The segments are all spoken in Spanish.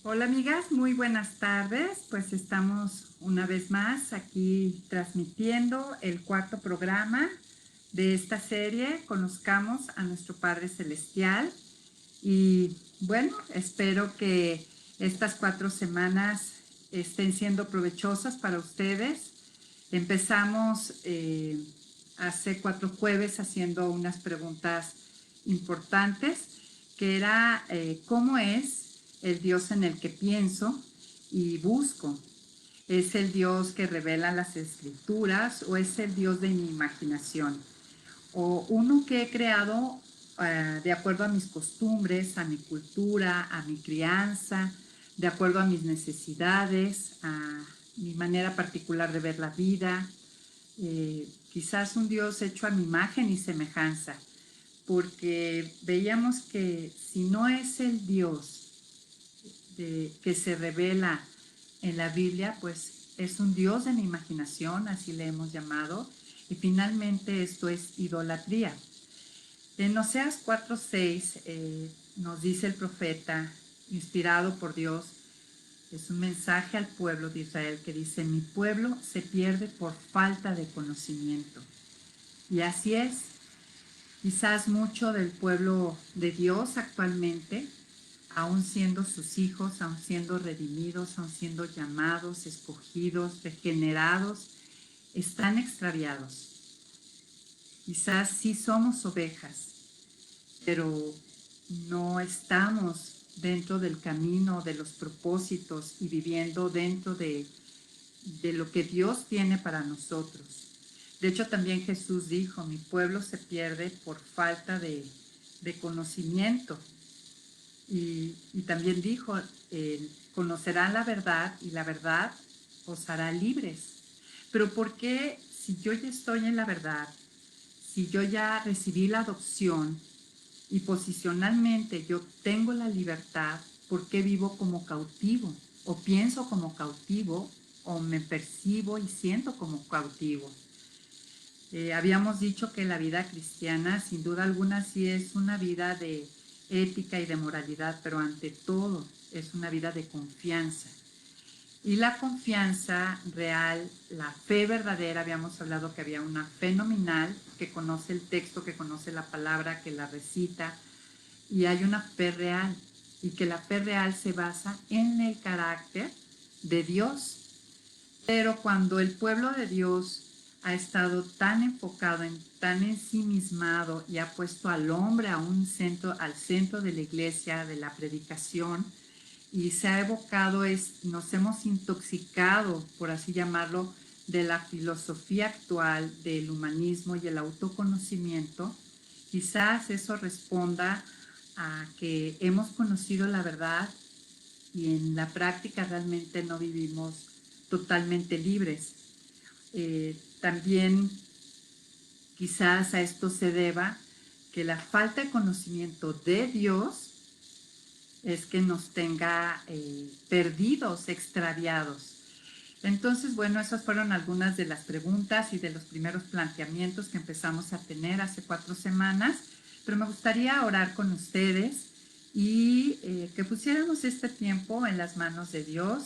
Hola amigas, muy buenas tardes. Pues estamos una vez más aquí transmitiendo el cuarto programa de esta serie, Conozcamos a nuestro Padre Celestial. Y bueno, espero que estas 4 semanas estén siendo provechosas para ustedes. Empezamos hace 4 jueves haciendo unas preguntas importantes, que era ¿cómo es el Dios en el que pienso y busco? ¿Es el Dios que revela las escrituras o es el Dios de mi imaginación? ¿O uno que he creado de acuerdo a mis costumbres, a mi cultura, a mi crianza, de acuerdo a mis necesidades, a mi manera particular de ver la vida? Quizás un Dios hecho a mi imagen y semejanza, porque veíamos que si no es el Dios que se revela en la Biblia, pues es un Dios de mi imaginación, así le hemos llamado, y finalmente esto es idolatría. En Oseas 4:6 nos dice el profeta, inspirado por Dios, es un mensaje al pueblo de Israel que dice: mi pueblo se pierde por falta de conocimiento. Y así es, quizás mucho del pueblo de Dios actualmente, aún siendo sus hijos, aún siendo redimidos, aún siendo llamados, escogidos, regenerados, están extraviados. Quizás sí somos ovejas, pero no estamos dentro del camino, de los propósitos y viviendo dentro de lo que Dios tiene para nosotros. De hecho, también Jesús dijo: mi pueblo se pierde por falta de conocimiento. Y también dijo, conocerán la verdad y la verdad os hará libres. Pero ¿por qué, si yo ya estoy en la verdad, si yo ya recibí la adopción y posicionalmente yo tengo la libertad, por qué vivo como cautivo? O pienso como cautivo, o me percibo y siento como cautivo. Habíamos dicho que la vida cristiana, sin duda alguna, sí es una vida de ética y de moralidad, pero ante todo es una vida de confianza. Y la confianza real, la fe verdadera, habíamos hablado que había una fe nominal, que conoce el texto, que conoce la palabra, que la recita, y hay una fe real, y que la fe real se basa en el carácter de Dios. Pero cuando el pueblo de Dios ha estado tan enfocado, tan ensimismado, y ha puesto al hombre al centro de la iglesia, de la predicación, y se ha evocado, nos hemos intoxicado, por así llamarlo, de la filosofía actual, del humanismo y el autoconocimiento, quizás eso responda a que hemos conocido la verdad y en la práctica realmente no vivimos totalmente libres. También quizás a esto se deba que la falta de conocimiento de Dios es que nos tenga perdidos, extraviados. Entonces, bueno, esas fueron algunas de las preguntas y de los primeros planteamientos que empezamos a tener hace 4 semanas, pero me gustaría orar con ustedes y que pusiéramos este tiempo en las manos de Dios.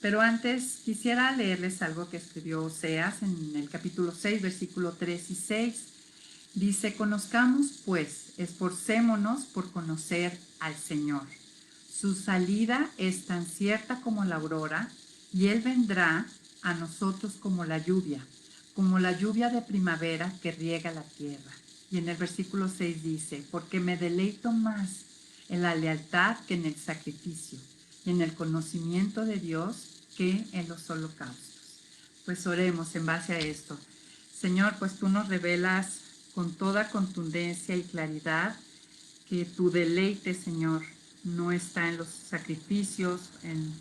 Pero antes quisiera leerles algo que escribió Oseas en el capítulo 6, versículo 3 y 6. Dice: conozcamos pues, esforcémonos por conocer al Señor. Su salida es tan cierta como la aurora, y Él vendrá a nosotros como la lluvia de primavera que riega la tierra. Y en el versículo 6 dice: porque me deleito más en la lealtad que en el sacrificio, y en el conocimiento de Dios que en los holocaustos. Pues oremos en base a esto. Señor, pues tú nos revelas con toda contundencia y claridad que tu deleite, Señor, no está en los sacrificios, en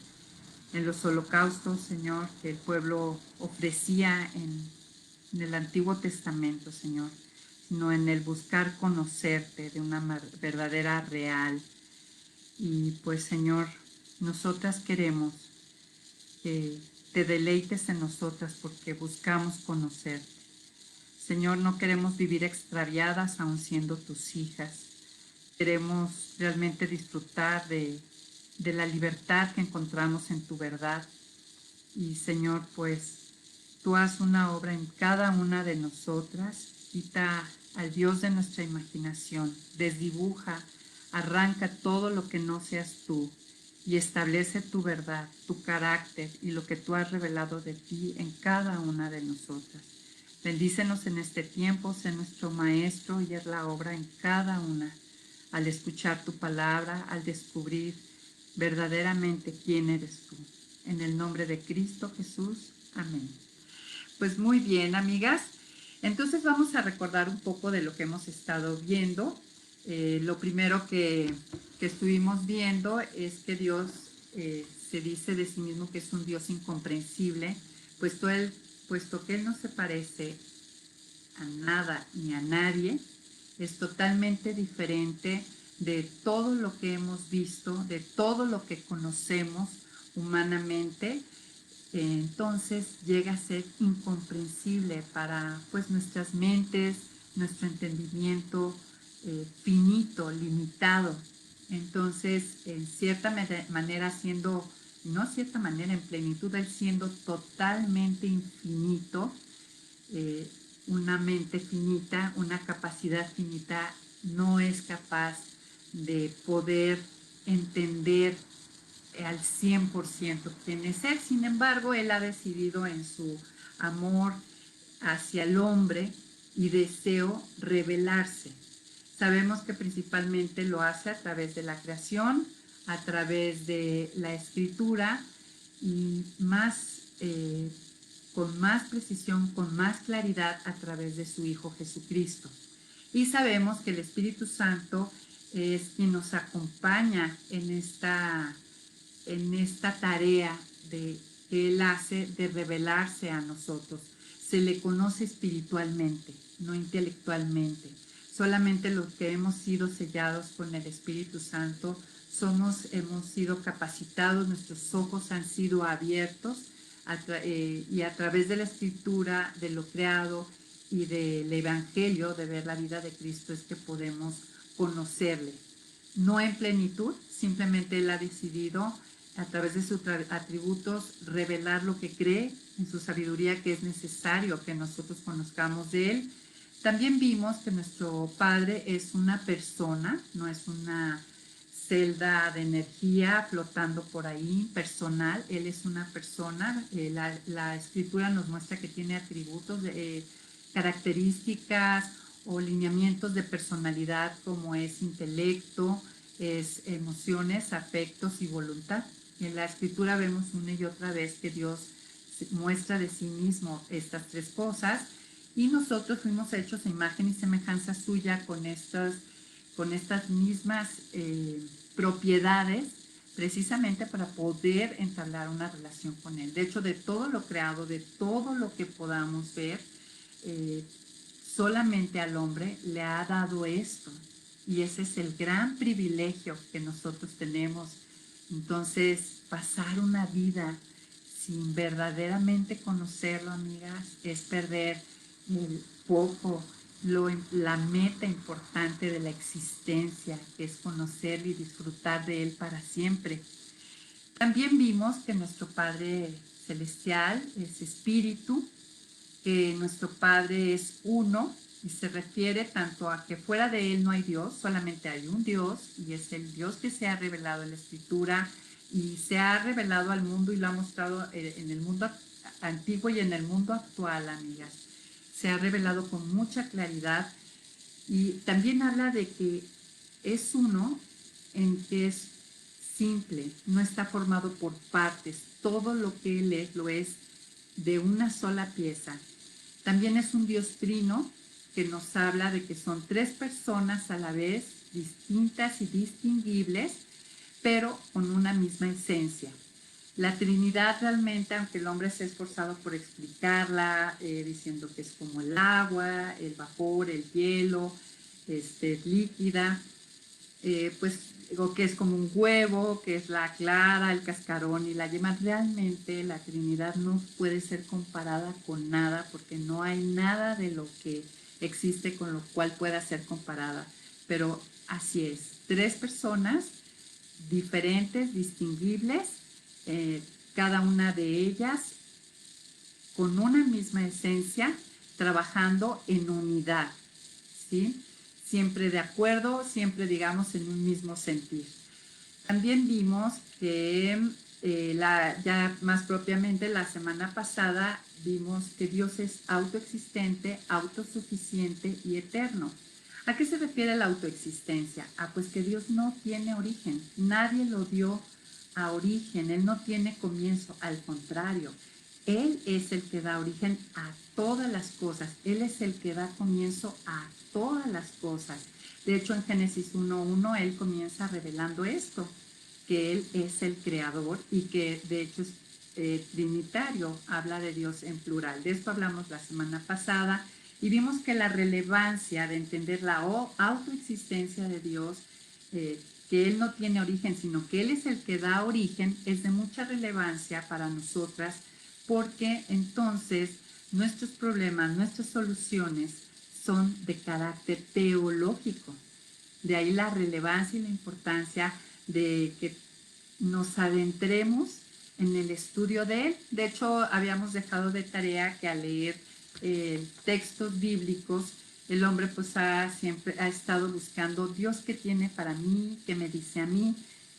los holocaustos, Señor, que el pueblo ofrecía en el Antiguo Testamento, Señor, sino en el buscar conocerte de una verdadera real. Y pues, Señor, nosotras queremos que te deleites en nosotras porque buscamos conocerte. Señor, no queremos vivir extraviadas aun siendo tus hijas. Queremos realmente disfrutar de la libertad que encontramos en tu verdad. Y Señor, pues tú haz una obra en cada una de nosotras, quita al Dios de nuestra imaginación, desdibuja, arranca todo lo que no seas tú y establece tu verdad, tu carácter y lo que tú has revelado de ti en cada una de nosotras. Bendícenos en este tiempo, sé nuestro maestro y haz la obra en cada una, al escuchar tu palabra, al descubrir verdaderamente quién eres tú. En el nombre de Cristo Jesús, amén. Pues muy bien, amigas. Entonces vamos a recordar un poco de lo que hemos estado viendo. Lo primero que estuvimos viendo es que Dios se dice de sí mismo que es un Dios incomprensible, puesto que Él no se parece a nada ni a nadie, es totalmente diferente de todo lo que hemos visto, de todo lo que conocemos humanamente. Entonces llega a ser incomprensible para pues nuestras mentes, nuestro entendimiento finito, limitado. Entonces, en cierta manera siendo, no cierta manera, en plenitud, él siendo totalmente infinito, eh, una mente finita, una capacidad finita, no es capaz de poder entender al 100% quién es Él. Sin embargo, Él ha decidido en su amor hacia el hombre y deseo revelarse. Sabemos que principalmente lo hace a través de la creación, a través de la escritura y con más precisión, con más claridad a través de su Hijo Jesucristo. Y sabemos que el Espíritu Santo es quien nos acompaña en esta tarea que Él hace de revelarse a nosotros. Se le conoce espiritualmente, no intelectualmente. Solamente los que hemos sido sellados con el Espíritu Santo hemos sido capacitados, nuestros ojos han sido abiertos y a través de la escritura, de lo creado y del Evangelio, de ver la vida de Cristo, es que podemos conocerle. No en plenitud, simplemente Él ha decidido a través de sus atributos revelar lo que cree en su sabiduría, que es necesario que nosotros conozcamos de Él. También vimos que nuestro Padre es una persona, no es una celda de energía flotando por ahí, personal. Él es una persona. La escritura nos muestra que tiene atributos, características o lineamientos de personalidad como es intelecto, es emociones, afectos y voluntad. En la escritura vemos una y otra vez que Dios muestra de sí mismo estas tres cosas y nosotros fuimos hechos a imagen y semejanza suya con estas mismas propiedades precisamente para poder entablar una relación con Él. De hecho, de todo lo creado, de todo lo que podamos ver, solamente al hombre le ha dado esto. Y ese es el gran privilegio que nosotros tenemos. Entonces, pasar una vida sin verdaderamente conocerlo, amigas, es perder el poco, la meta importante de la existencia, que es conocerlo y disfrutar de él para siempre. También vimos que nuestro Padre Celestial es espíritu, que nuestro Padre es uno y se refiere tanto a que fuera de Él no hay Dios, solamente hay un Dios y es el Dios que se ha revelado en la Escritura y se ha revelado al mundo y lo ha mostrado en el mundo antiguo y en el mundo actual, amigas. Se ha revelado con mucha claridad y también habla de que es uno en que es simple, no está formado por partes, todo lo que Él es lo es de una sola pieza. También es un Dios trino que nos habla de que son tres personas a la vez, distintas y distinguibles, pero con una misma esencia. La Trinidad realmente, aunque el hombre se ha esforzado por explicarla, diciendo que es como el agua, el vapor, el hielo, líquida, pues digo que es como un huevo, que es la clara, el cascarón y la yema. Realmente la Trinidad no puede ser comparada con nada porque no hay nada de lo que existe con lo cual pueda ser comparada. Pero así es, tres personas diferentes, distinguibles, cada una de ellas con una misma esencia, trabajando en unidad, ¿sí? Siempre de acuerdo, siempre digamos en un mismo sentir. También vimos que ya más propiamente la semana pasada vimos que Dios es autoexistente, autosuficiente y eterno. ¿A qué se refiere la autoexistencia? Pues que Dios no tiene origen, nadie lo dio a origen, Él no tiene comienzo, al contrario, Él es el que da origen a todas las cosas, Él es el que da comienzo a todas las cosas. De hecho, en Génesis 1:1 Él comienza revelando esto, que Él es el creador y que de hecho es trinitario, habla de Dios en plural. De esto hablamos la semana pasada y vimos que la relevancia de entender la autoexistencia de Dios, que Él no tiene origen, sino que Él es el que da origen, es de mucha relevancia para nosotras, porque entonces nuestros problemas, nuestras soluciones son de carácter teológico. De ahí la relevancia y la importancia de que nos adentremos en el estudio de él. De hecho, habíamos dejado de tarea que al leer textos bíblicos, el hombre pues siempre ha estado buscando Dios qué tiene para mí, qué me dice a mí.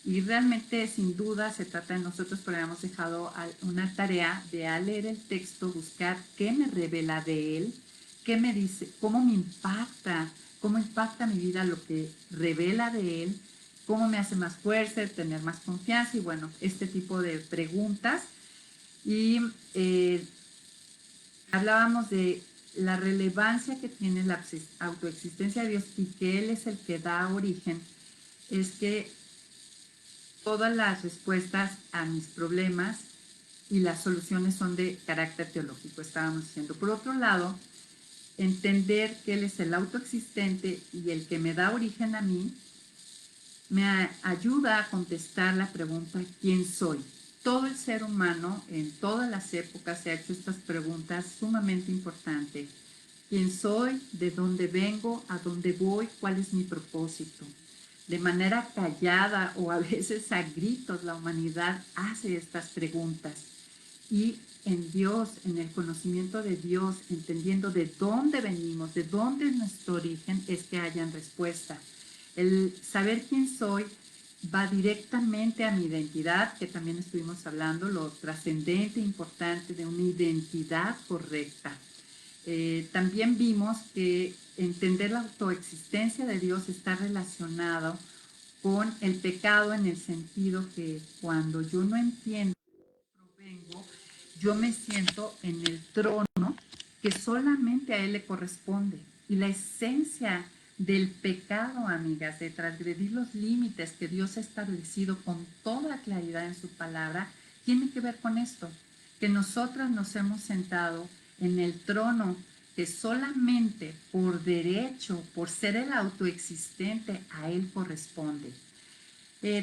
Y realmente, sin duda, se trata de nosotros, pero habíamos dejado una tarea de al leer el texto buscar qué me revela de él, qué me dice, cómo impacta mi vida lo que revela de él, cómo me hace más fuerte, tener más confianza y bueno, este tipo de preguntas. Y hablábamos de la relevancia que tiene la autoexistencia de Dios y que Él es el que da origen, es que todas las respuestas a mis problemas y las soluciones son de carácter teológico, estábamos diciendo. Por otro lado, entender que Él es el autoexistente y el que me da origen a mí, me ayuda a contestar la pregunta ¿quién soy? Todo el ser humano en todas las épocas se ha hecho estas preguntas sumamente importantes. ¿Quién soy? ¿De dónde vengo? ¿A dónde voy? ¿Cuál es mi propósito? De manera callada o a veces a gritos, la humanidad hace estas preguntas. Y en Dios, en el conocimiento de Dios, entendiendo de dónde venimos, de dónde es nuestro origen, es que hayan respuesta. El saber quién soy va directamente a mi identidad, que también estuvimos hablando, lo trascendente e importante de una identidad correcta. También vimos que entender la autoexistencia de Dios está relacionado con el pecado, en el sentido que cuando yo no entiendo provengo, yo me siento en el trono que solamente a Él le corresponde. Y la esencia del pecado, amigas, de transgredir los límites que Dios ha establecido con toda claridad en su palabra, tiene que ver con esto, que nosotras nos hemos sentado en el trono que solamente por derecho, por ser el autoexistente, a Él corresponde.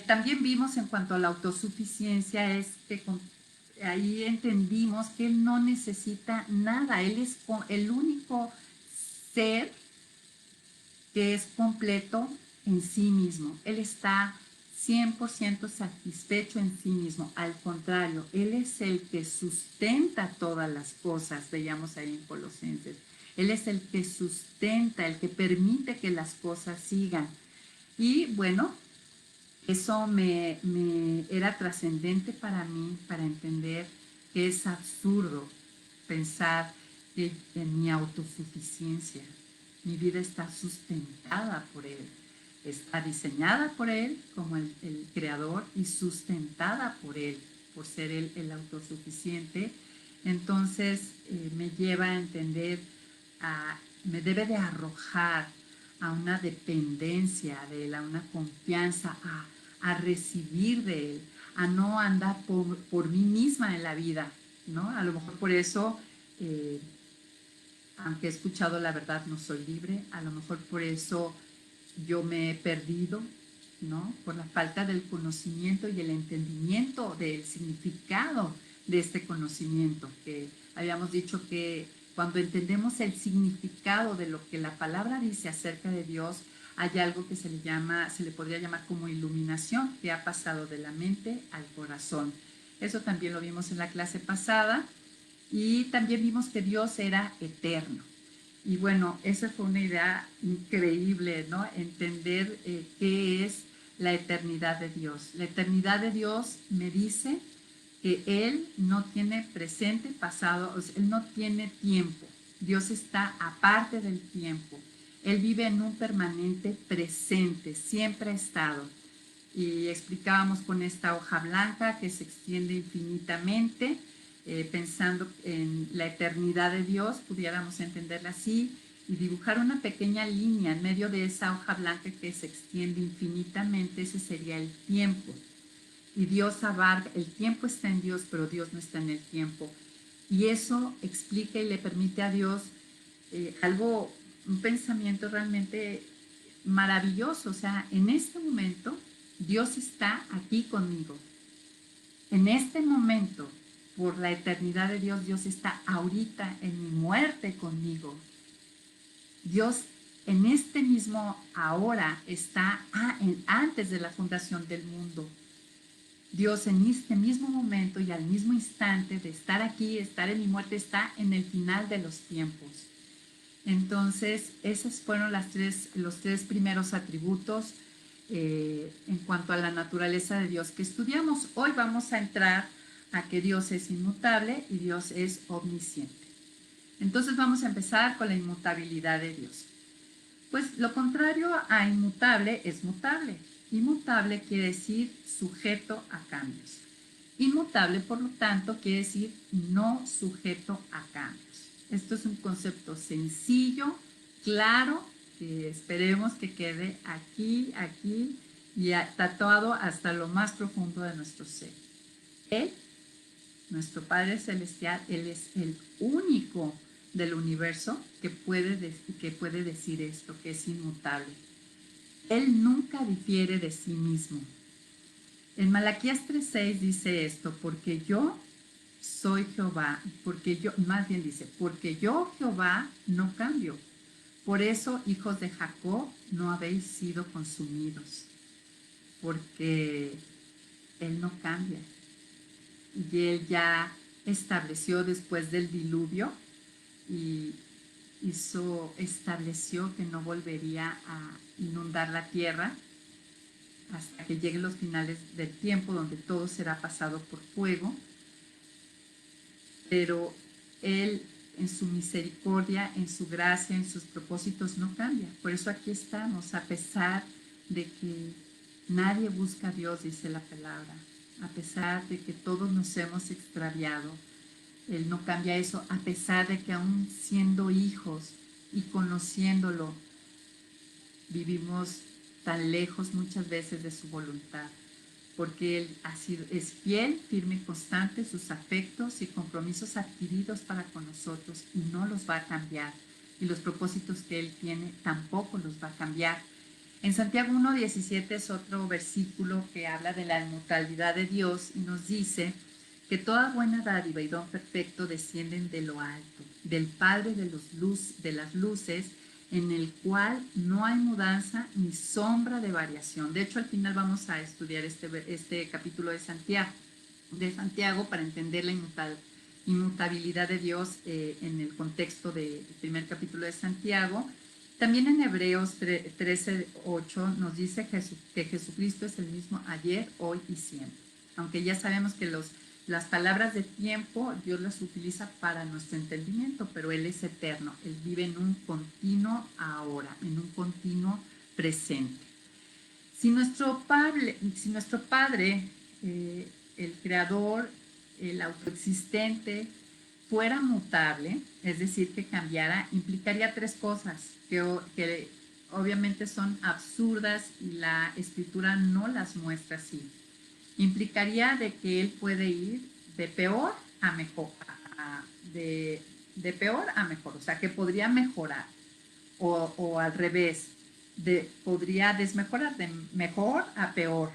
También vimos en cuanto a la autosuficiencia, es que ahí entendimos que Él no necesita nada, Él es el único ser que es completo en sí mismo. Él está 100% satisfecho en sí mismo. Al contrario, Él es el que sustenta todas las cosas, veíamos ahí en Colosenses. Él es el que sustenta, el que permite que las cosas sigan. Y bueno, eso me era trascendente para mí, para entender que es absurdo pensar en mi autosuficiencia. Mi vida está sustentada por Él, está diseñada por Él como el creador y sustentada por Él, por ser Él el autosuficiente. Entonces me lleva a entender, me debe de arrojar a una dependencia de Él, a una confianza, a recibir de Él, a no andar por mí misma en la vida, ¿no? A lo mejor por eso, aunque he escuchado la verdad, no soy libre, a lo mejor por eso yo me he perdido, ¿no? Por la falta del conocimiento y el entendimiento del significado de este conocimiento, que habíamos dicho que cuando entendemos el significado de lo que la palabra dice acerca de Dios, hay algo que se le podría llamar como iluminación, que ha pasado de la mente al corazón. Eso también lo vimos en la clase pasada y también vimos que Dios era eterno. Y bueno, esa fue una idea increíble, ¿no? Entender qué es la eternidad de Dios. La eternidad de Dios me dice que Él no tiene presente, pasado, o sea, Él no tiene tiempo. Dios está aparte del tiempo. Él vive en un permanente presente, siempre ha estado. Y explicábamos con esta hoja blanca que se extiende infinitamente, pensando en la eternidad de Dios, pudiéramos entenderla así, y dibujar una pequeña línea en medio de esa hoja blanca que se extiende infinitamente, ese sería el tiempo. Y Dios abarca, el tiempo está en Dios, pero Dios no está en el tiempo. Y eso explica y le permite a Dios algo, un pensamiento realmente maravilloso. O sea, en este momento Dios está aquí conmigo. En este momento, por la eternidad de Dios, Dios está ahorita en mi muerte conmigo. Dios en este mismo ahora está antes de la fundación del mundo. Dios en este mismo momento y al mismo instante de estar aquí, estar en mi muerte, está en el final de los tiempos. Entonces, esos fueron los tres primeros atributos en cuanto a la naturaleza de Dios que estudiamos. Hoy vamos a entrar a que Dios es inmutable y Dios es omnisciente. Entonces vamos a empezar con la inmutabilidad de Dios. Pues lo contrario a inmutable es mutable. Inmutable quiere decir sujeto a cambios. Inmutable, por lo tanto, quiere decir no sujeto a cambios. Esto es un concepto sencillo, claro, que esperemos que quede aquí y tatuado hasta lo más profundo de nuestro ser. Él, nuestro Padre Celestial, Él es el único del universo que puede decir esto, que es inmutable. Él nunca difiere de sí mismo. En Malaquías 3:6 dice esto, porque yo soy Jehová, porque yo Jehová no cambio. Por eso, hijos de Jacob, no habéis sido consumidos, porque Él no cambia. Y Él ya estableció después del diluvio y estableció que no volvería a inundar la tierra hasta que lleguen los finales del tiempo, donde todo será pasado por fuego. Pero Él, en su misericordia, en su gracia, en sus propósitos, no cambia. Por eso aquí estamos, a pesar de que nadie busca a Dios, dice la palabra, a pesar de que todos nos hemos extraviado. Él no cambia eso, a pesar de que aún siendo hijos y conociéndolo, vivimos tan lejos muchas veces de su voluntad, porque Él es fiel, firme y constante, sus afectos y compromisos adquiridos para con nosotros y no los va a cambiar. Y los propósitos que Él tiene tampoco los va a cambiar. En Santiago 1:17 es otro versículo que habla de la inmutabilidad de Dios y nos dice que toda buena dádiva y don perfecto descienden de lo alto, del Padre de las luces, en el cual no hay mudanza ni sombra de variación. De hecho, al final vamos a estudiar este capítulo de Santiago para entender la inmutabilidad de Dios en el contexto del primer capítulo de Santiago. También en Hebreos 13:8 nos dice que Jesucristo es el mismo ayer, hoy y siempre. Aunque ya sabemos que las palabras de tiempo Dios las utiliza para nuestro entendimiento, pero Él es eterno. Él vive en un continuo ahora, en un continuo presente. Si nuestro Padre, el Creador, el autoexistente, fuera mutable, es decir, que cambiara, implicaría tres cosas que obviamente son absurdas y la Escritura no las muestra así. Implicaría de que Él puede ir de peor a mejor, de peor a mejor, o sea, que podría mejorar, o al revés, podría desmejorar de mejor a peor,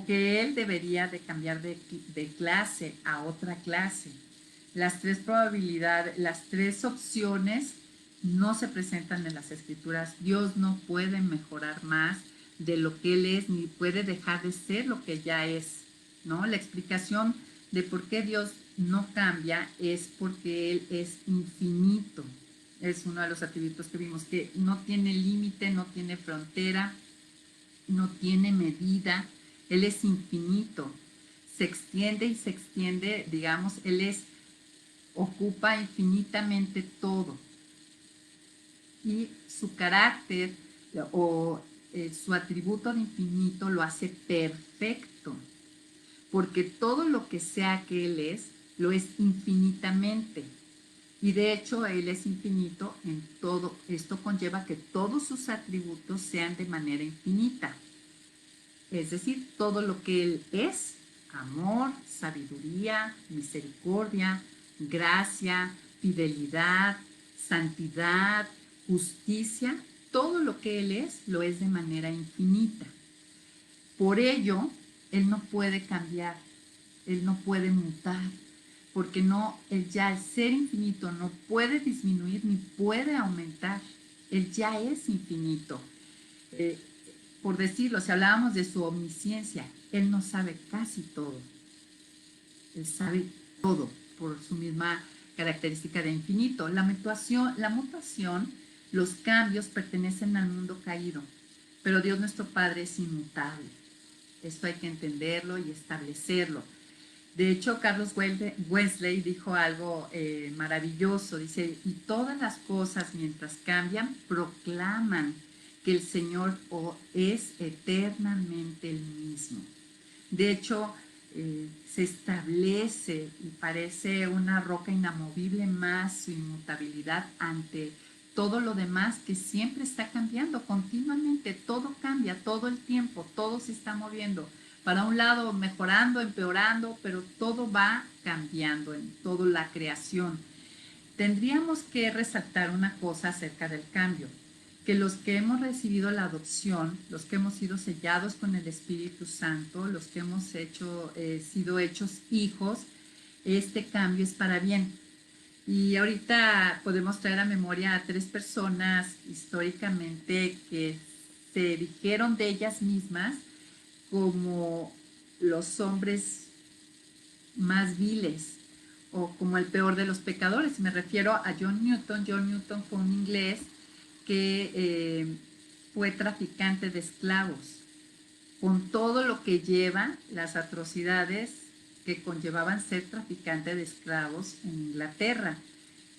que Él debería de cambiar de clase a otra clase. Las tres opciones no se presentan en las Escrituras. Dios no puede mejorar más de lo que Él es, ni puede dejar de ser lo que ya es, ¿no? La explicación de por qué Dios no cambia es porque Él es infinito. Es uno de los atributos que vimos, que no tiene límite, no tiene frontera, no tiene medida. Él es infinito. Se extiende y se extiende, digamos, ocupa infinitamente todo. Y su carácter o su atributo de infinito lo hace perfecto, porque todo lo que sea que Él es, lo es infinitamente. Y de hecho, Él es infinito en todo. Esto conlleva que todos sus atributos sean de manera infinita. Es decir, todo lo que Él es, amor, sabiduría, misericordia, gracia, fidelidad, santidad, justicia, todo lo que Él es, lo es de manera infinita. Por ello, Él no puede cambiar, Él no puede mutar, porque Él ya al ser infinito no puede disminuir ni puede aumentar. Él ya es infinito. Eh, por decirlo, si hablábamos de su omnisciencia, Él no sabe casi todo. Él sabe todo por su misma característica de infinito. La mutación, los cambios pertenecen al mundo caído, pero Dios nuestro Padre es inmutable. Esto hay que entenderlo y establecerlo. De hecho, Carlos Wesley dijo algo maravilloso. Dice, y todas las cosas mientras cambian, proclaman que el Señor es eternamente el mismo. De hecho, se establece y parece una roca inamovible más su inmutabilidad ante todo lo demás que siempre está cambiando continuamente. Todo cambia todo el tiempo, todo se está moviendo. Para un lado mejorando, empeorando, pero todo va cambiando en toda la creación. Tendríamos que resaltar una cosa acerca del cambio, que los que hemos recibido la adopción, los que hemos sido sellados con el Espíritu Santo, los que hemos sido hechos hijos, este cambio es para bien. Y ahorita podemos traer a memoria a 3 personas históricamente que se dijeron de ellas mismas como los hombres más viles o como el peor de los pecadores. Me refiero a John Newton. John Newton fue un inglés que fue traficante de esclavos, con todo lo que lleva, las atrocidades que conllevaban ser traficante de esclavos en Inglaterra.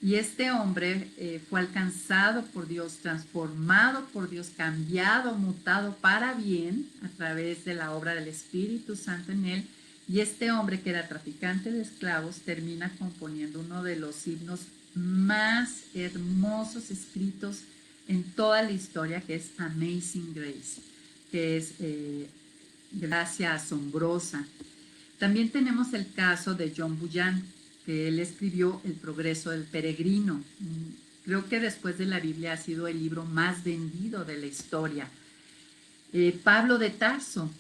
Y este hombre fue alcanzado por Dios, transformado por Dios, cambiado, mutado para bien a través de la obra del Espíritu Santo en él. Y este hombre que era traficante de esclavos termina componiendo uno de los himnos más hermosos escritos en toda la historia, que es Amazing Grace, que es gracia asombrosa. También tenemos el caso de John Bunyan, que él escribió El progreso del peregrino. Creo que después de la Biblia ha sido el libro más vendido de la historia. Pablo de Tarso.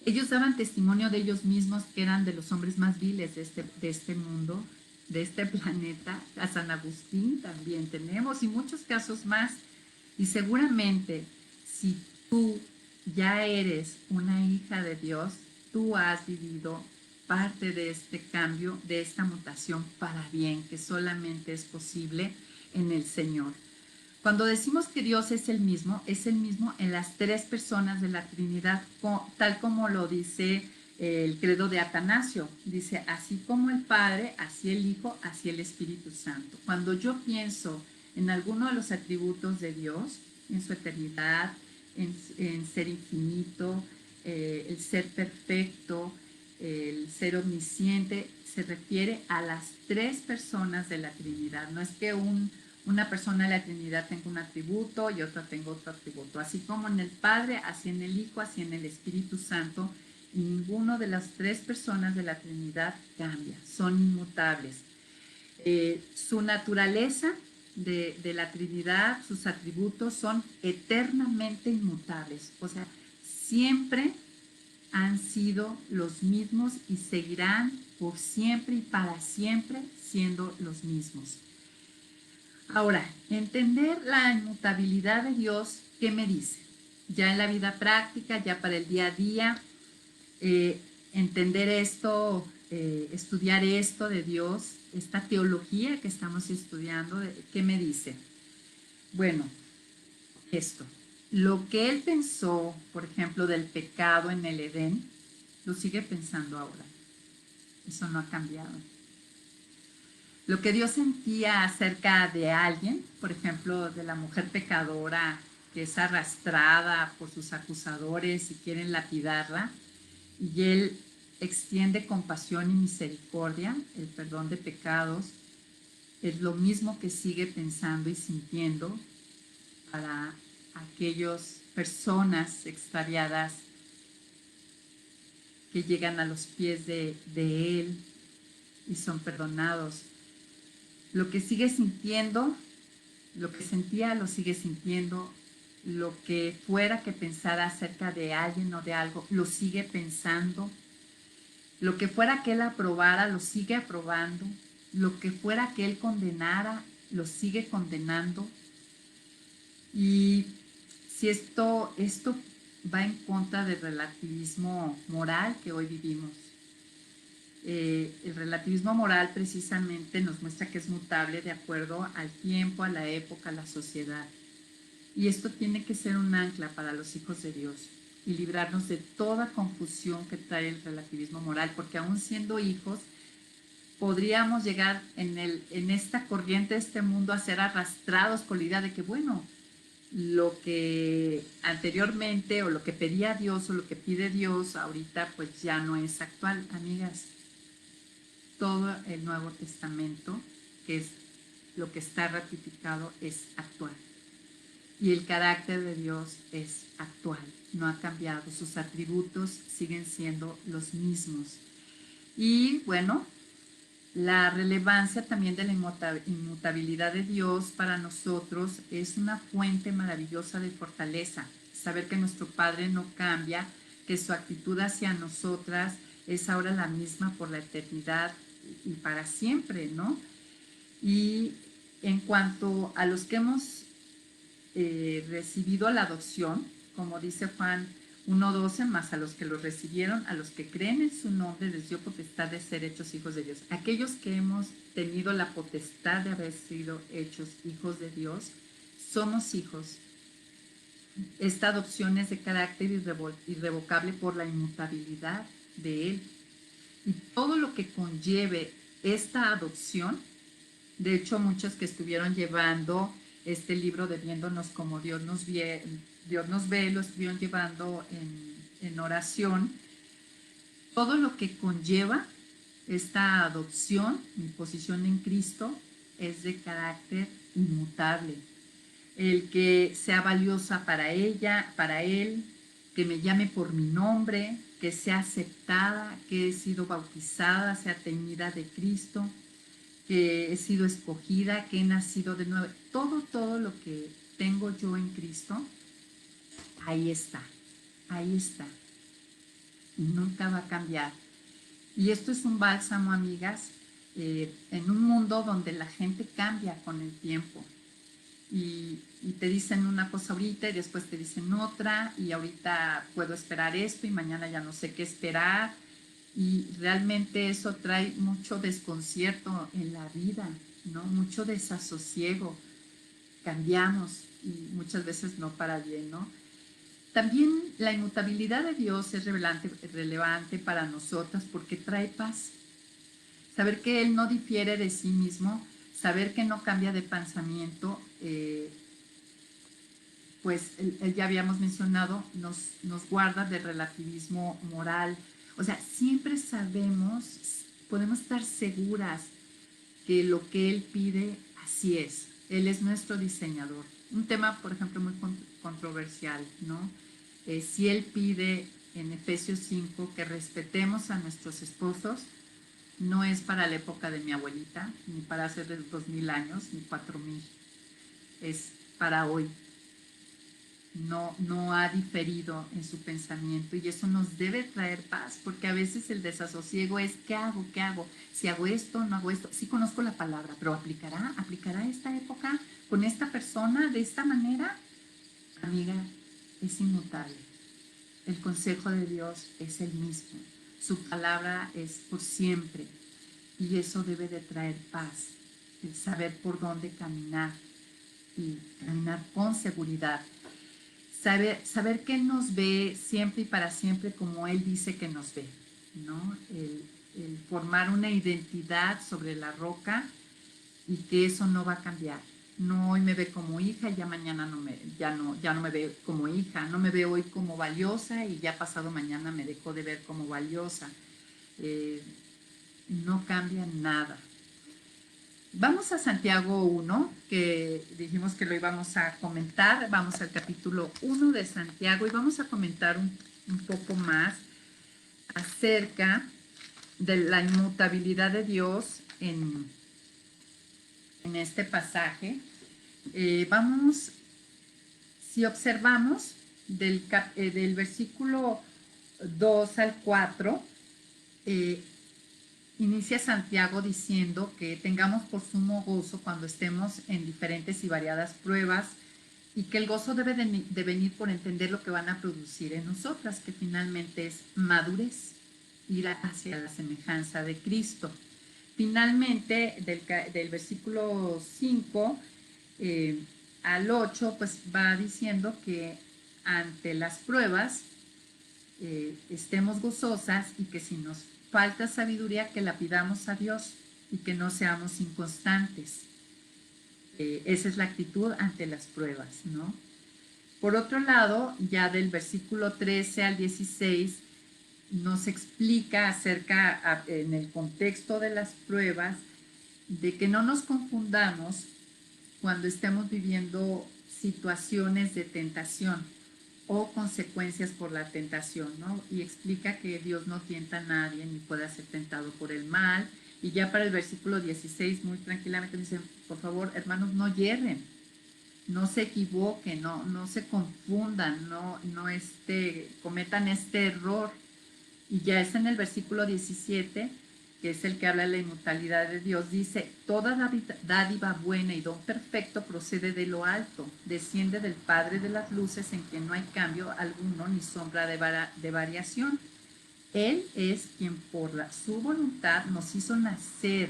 Ellos daban testimonio de ellos mismos que eran de los hombres más viles de este mundo, de este planeta. A San Agustín también tenemos y muchos casos más. Y seguramente si tú ya eres una hija de Dios, tú has vivido parte de este cambio, de esta mutación para bien, que solamente es posible en el Señor. Cuando decimos que Dios es el mismo en las 3 personas de la Trinidad, tal como lo dice el credo de Atanasio. Dice, así como el Padre, así el Hijo, así el Espíritu Santo. Cuando yo pienso en alguno de los atributos de Dios, en su eternidad, en ser infinito, el ser perfecto, el ser omnisciente, se refiere a las 3 personas de la Trinidad. No es que una persona de la Trinidad tenga un atributo y otra tenga otro atributo. Así como en el Padre, así en el Hijo, así en el Espíritu Santo. Y ninguno de las 3 personas de la Trinidad cambia, son inmutables. Su naturaleza de la Trinidad, sus atributos son eternamente inmutables. O sea, siempre han sido los mismos y seguirán por siempre y para siempre siendo los mismos. Ahora, entender la inmutabilidad de Dios, ¿qué me dice? Ya en la vida práctica, ya para el día a día, eh, entender esto, estudiar esto de Dios, esta teología que estamos estudiando, ¿qué me dice? Bueno, esto, lo que él pensó, por ejemplo, del pecado en el Edén, lo sigue pensando ahora. Eso no ha cambiado. Lo que Dios sentía acerca de alguien, por ejemplo, de la mujer pecadora que es arrastrada por sus acusadores y quieren lapidarla, y Él extiende compasión y misericordia, el perdón de pecados, es lo mismo que sigue pensando y sintiendo para aquellas personas extraviadas que llegan a los pies de Él y son perdonados. Lo que sigue sintiendo, lo que sentía, lo sigue sintiendo. Lo que fuera que pensara acerca de alguien o de algo, lo sigue pensando. Lo que fuera que él aprobara, lo sigue aprobando. Lo que fuera que él condenara, lo sigue condenando. Y si esto va en contra del relativismo moral que hoy vivimos. El relativismo moral precisamente nos muestra que es mutable de acuerdo al tiempo, a la época, a la sociedad. Y esto tiene que ser un ancla para los hijos de Dios y librarnos de toda confusión que trae el relativismo moral, porque aún siendo hijos, podríamos llegar en esta corriente de este mundo a ser arrastrados por la idea de que, bueno, lo que anteriormente o lo que pedía Dios o lo que pide Dios ahorita pues ya no es actual, amigas. Todo el Nuevo Testamento, que es lo que está ratificado, es actual. Y el carácter de Dios es actual, no ha cambiado, sus atributos siguen siendo los mismos. Y bueno, la relevancia también de la inmutabilidad de Dios para nosotros es una fuente maravillosa de fortaleza. Saber que nuestro Padre no cambia, que su actitud hacia nosotras es ahora la misma por la eternidad y para siempre, ¿no? Y en cuanto a los que hemos recibido la adopción, como dice Juan 1:12, más a los que lo recibieron, a los que creen en su nombre, les dio potestad de ser hechos hijos de Dios. Aquellos que hemos tenido la potestad de haber sido hechos hijos de Dios, somos hijos. Esta adopción es de carácter irrevocable por la inmutabilidad de Él. Y todo lo que conlleve esta adopción, de hecho, muchos que estuvieron llevando este libro de Viéndonos como Dios nos ve, lo estuvieron llevando en oración. Todo lo que conlleva esta adopción, mi posición en Cristo, es de carácter inmutable. El que sea valiosa para ella, para él, que me llame por mi nombre, que sea aceptada, que he sido bautizada, sea teñida de Cristo, que he sido escogida, que he nacido de nuevo. Todo lo que tengo yo en Cristo, ahí está, ahí está. Y nunca va a cambiar. Y esto es un bálsamo, amigas, en un mundo donde la gente cambia con el tiempo. Y te dicen una cosa ahorita y después te dicen otra, y ahorita puedo esperar esto y mañana ya no sé qué esperar. Y realmente eso trae mucho desconcierto en la vida, ¿no? Mucho desasosiego. Cambiamos y muchas veces no para bien, ¿no? También la inmutabilidad de Dios es relevante para nosotras porque trae paz. Saber que Él no difiere de sí mismo, saber que no cambia de pensamiento, pues ya habíamos mencionado, nos guarda del relativismo moral. O sea, siempre sabemos, podemos estar seguras que lo que Él pide, así es. Él es nuestro diseñador. Un tema, por ejemplo, muy controversial, ¿no? Si Él pide en Efesios 5 que respetemos a nuestros esposos, no es para la época de mi abuelita, ni para hace 2000 años, ni 4000. Es para hoy. no ha diferido en su pensamiento, y eso nos debe traer paz, porque a veces el desasosiego es ¿qué hago? ¿Qué hago? Si hago esto, no hago esto. Sí conozco la palabra, pero ¿aplicará esta época con esta persona de esta manera? Amiga, es inmutable. El consejo de Dios es el mismo. Su palabra es por siempre, y eso debe de traer paz, el saber por dónde caminar y caminar con seguridad. Saber que nos ve siempre y para siempre como Él dice que nos ve, ¿no? El formar una identidad sobre la roca, y que eso no va a cambiar. No hoy me ve como hija y ya mañana ya no me ve como hija, no me ve hoy como valiosa y ya pasado mañana me dejó de ver como valiosa. Eh, no cambia nada. Vamos a Santiago 1, que dijimos que lo íbamos a comentar. Vamos al capítulo 1 de Santiago y vamos a comentar un poco más acerca de la inmutabilidad de Dios en este pasaje. Vamos, si observamos del versículo 2 al 4, inicia Santiago diciendo que tengamos por sumo gozo cuando estemos en diferentes y variadas pruebas, y que el gozo debe de venir por entender lo que van a producir en nosotras, que finalmente es madurez, ir hacia la semejanza de Cristo. Finalmente, del versículo 5 al 8, pues va diciendo que ante las pruebas estemos gozosas, y que si nos falta sabiduría, que la pidamos a Dios y que no seamos inconstantes. Esa es la actitud ante las pruebas, ¿no? Por otro lado, ya del versículo 13 al 16, nos explica acerca, en el contexto de las pruebas, de que no nos confundamos cuando estemos viviendo situaciones de tentación o consecuencias por la tentación, ¿no? Y explica que Dios no tienta a nadie ni puede ser tentado por el mal. Y ya para el versículo 16, muy tranquilamente dicen, por favor, hermanos, no yerren, no se equivoquen, no se confundan, no cometan este error. Y ya es en el versículo 17, que es el que habla de la inmutabilidad de Dios, dice, toda dádiva buena y don perfecto procede de lo alto, desciende del Padre de las luces, en quien no hay cambio alguno ni sombra de variación. Él es quien por su voluntad nos hizo nacer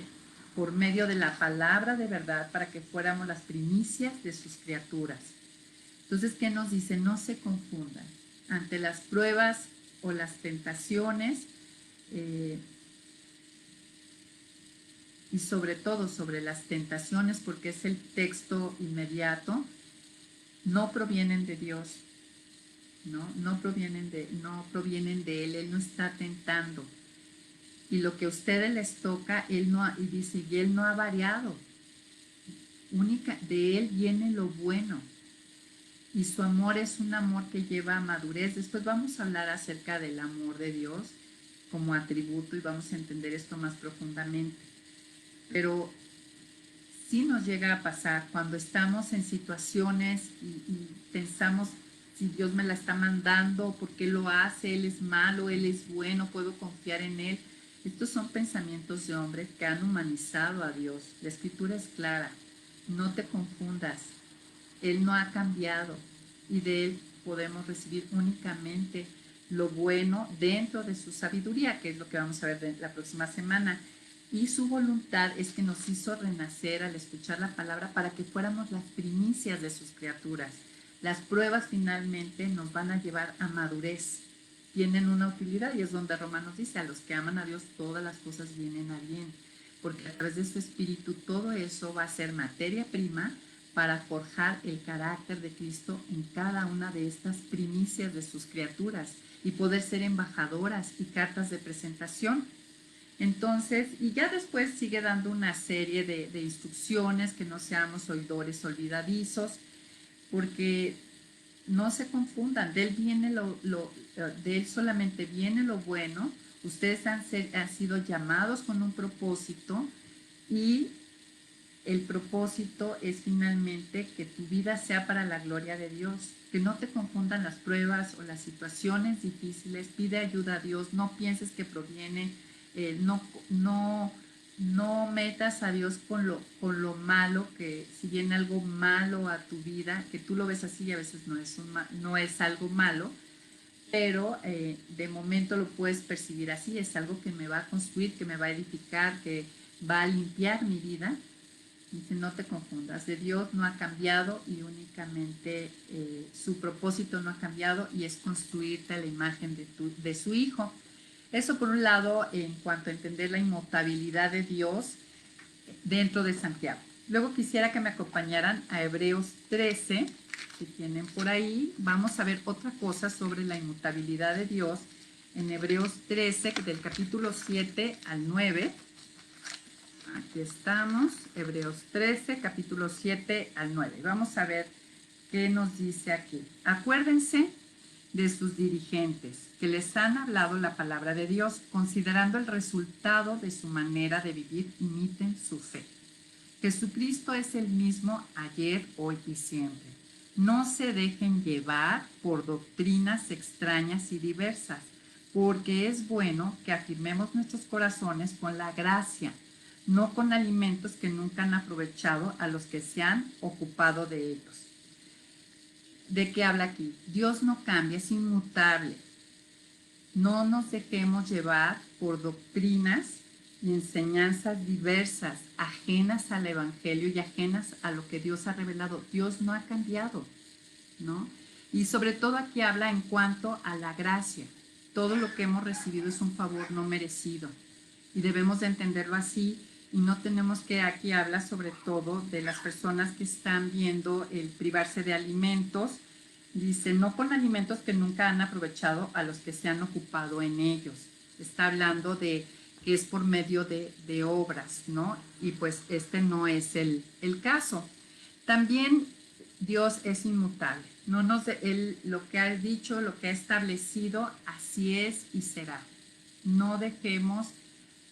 por medio de la palabra de verdad, para que fuéramos las primicias de sus criaturas. Entonces, ¿qué nos dice? No se confundan ante las pruebas o las tentaciones, y sobre todo sobre las tentaciones, porque es el texto inmediato, no provienen de Dios, no provienen de Él no está tentando. Y lo que a ustedes les toca, Él no ha, y dice, y Él no ha variado. De Él viene lo bueno. Y su amor es un amor que lleva a madurez. Después vamos a hablar acerca del amor de Dios como atributo y vamos a entender esto más profundamente. Pero sí nos llega a pasar cuando estamos en situaciones y pensamos, si Dios me la está mandando, ¿por qué lo hace? Él es malo, Él es bueno, puedo confiar en Él. Estos son pensamientos de hombres que han humanizado a Dios. La escritura es clara, no te confundas. Él no ha cambiado, y de Él podemos recibir únicamente lo bueno dentro de su sabiduría, que es lo que vamos a ver la próxima semana. Y su voluntad es que nos hizo renacer al escuchar la palabra, para que fuéramos las primicias de sus criaturas. Las pruebas finalmente nos van a llevar a madurez, tienen una utilidad, y es donde Romanos dice, a los que aman a Dios todas las cosas vienen a bien, porque a través de su espíritu todo eso va a ser materia prima para forjar el carácter de Cristo en cada una de estas primicias de sus criaturas, y poder ser embajadoras y cartas de presentación. Entonces, y ya después sigue dando una serie de instrucciones, que no seamos oidores olvidadizos, porque no se confundan, de Él solamente viene lo bueno. Ustedes han sido llamados con un propósito, y el propósito es finalmente que tu vida sea para la gloria de Dios. que no te confundan las pruebas o las situaciones difíciles. Pide ayuda a Dios, no pienses que proviene, no metas a Dios con lo malo, que si viene algo malo a tu vida, que tú lo ves así y a veces no es algo malo, pero de momento lo puedes percibir así, es algo que me va a construir, que me va a edificar, que va a limpiar mi vida. Dice, no te confundas, de Dios no ha cambiado y únicamente su propósito no ha cambiado y es construirte a la imagen de su Hijo. Eso por un lado en cuanto a entender la inmutabilidad de Dios dentro de Santiago. Luego quisiera que me acompañaran a Hebreos 13, si tienen por ahí. Vamos a ver otra cosa sobre la inmutabilidad de Dios en Hebreos 13, del capítulo 7 al 9. Aquí estamos, Hebreos 13, capítulo 7 al 9. Vamos a ver qué nos dice aquí. Acuérdense de sus dirigentes, que les han hablado la palabra de Dios, considerando el resultado de su manera de vivir, imiten su fe. Jesucristo es el mismo ayer, hoy y siempre. No se dejen llevar por doctrinas extrañas y diversas, porque es bueno que afirmemos nuestros corazones con la gracia, no con alimentos que nunca han aprovechado a los que se han ocupado de ellos. ¿De qué habla aquí? Dios no cambia, es inmutable. No nos dejemos llevar por doctrinas y enseñanzas diversas, ajenas al Evangelio y ajenas a lo que Dios ha revelado. Dios no ha cambiado, ¿no? Y sobre todo aquí habla en cuanto a la gracia. Todo lo que hemos recibido es un favor no merecido y debemos de entenderlo así. Y no tenemos que, aquí habla sobre todo de las personas que están viendo el privarse de alimentos. Dice, no con alimentos que nunca han aprovechado a los que se han ocupado en ellos. Está hablando de que es por medio de obras, ¿no? Y pues este no es el caso. También Dios es inmutable. No él, lo que ha dicho, lo que ha establecido, así es y será. No dejemos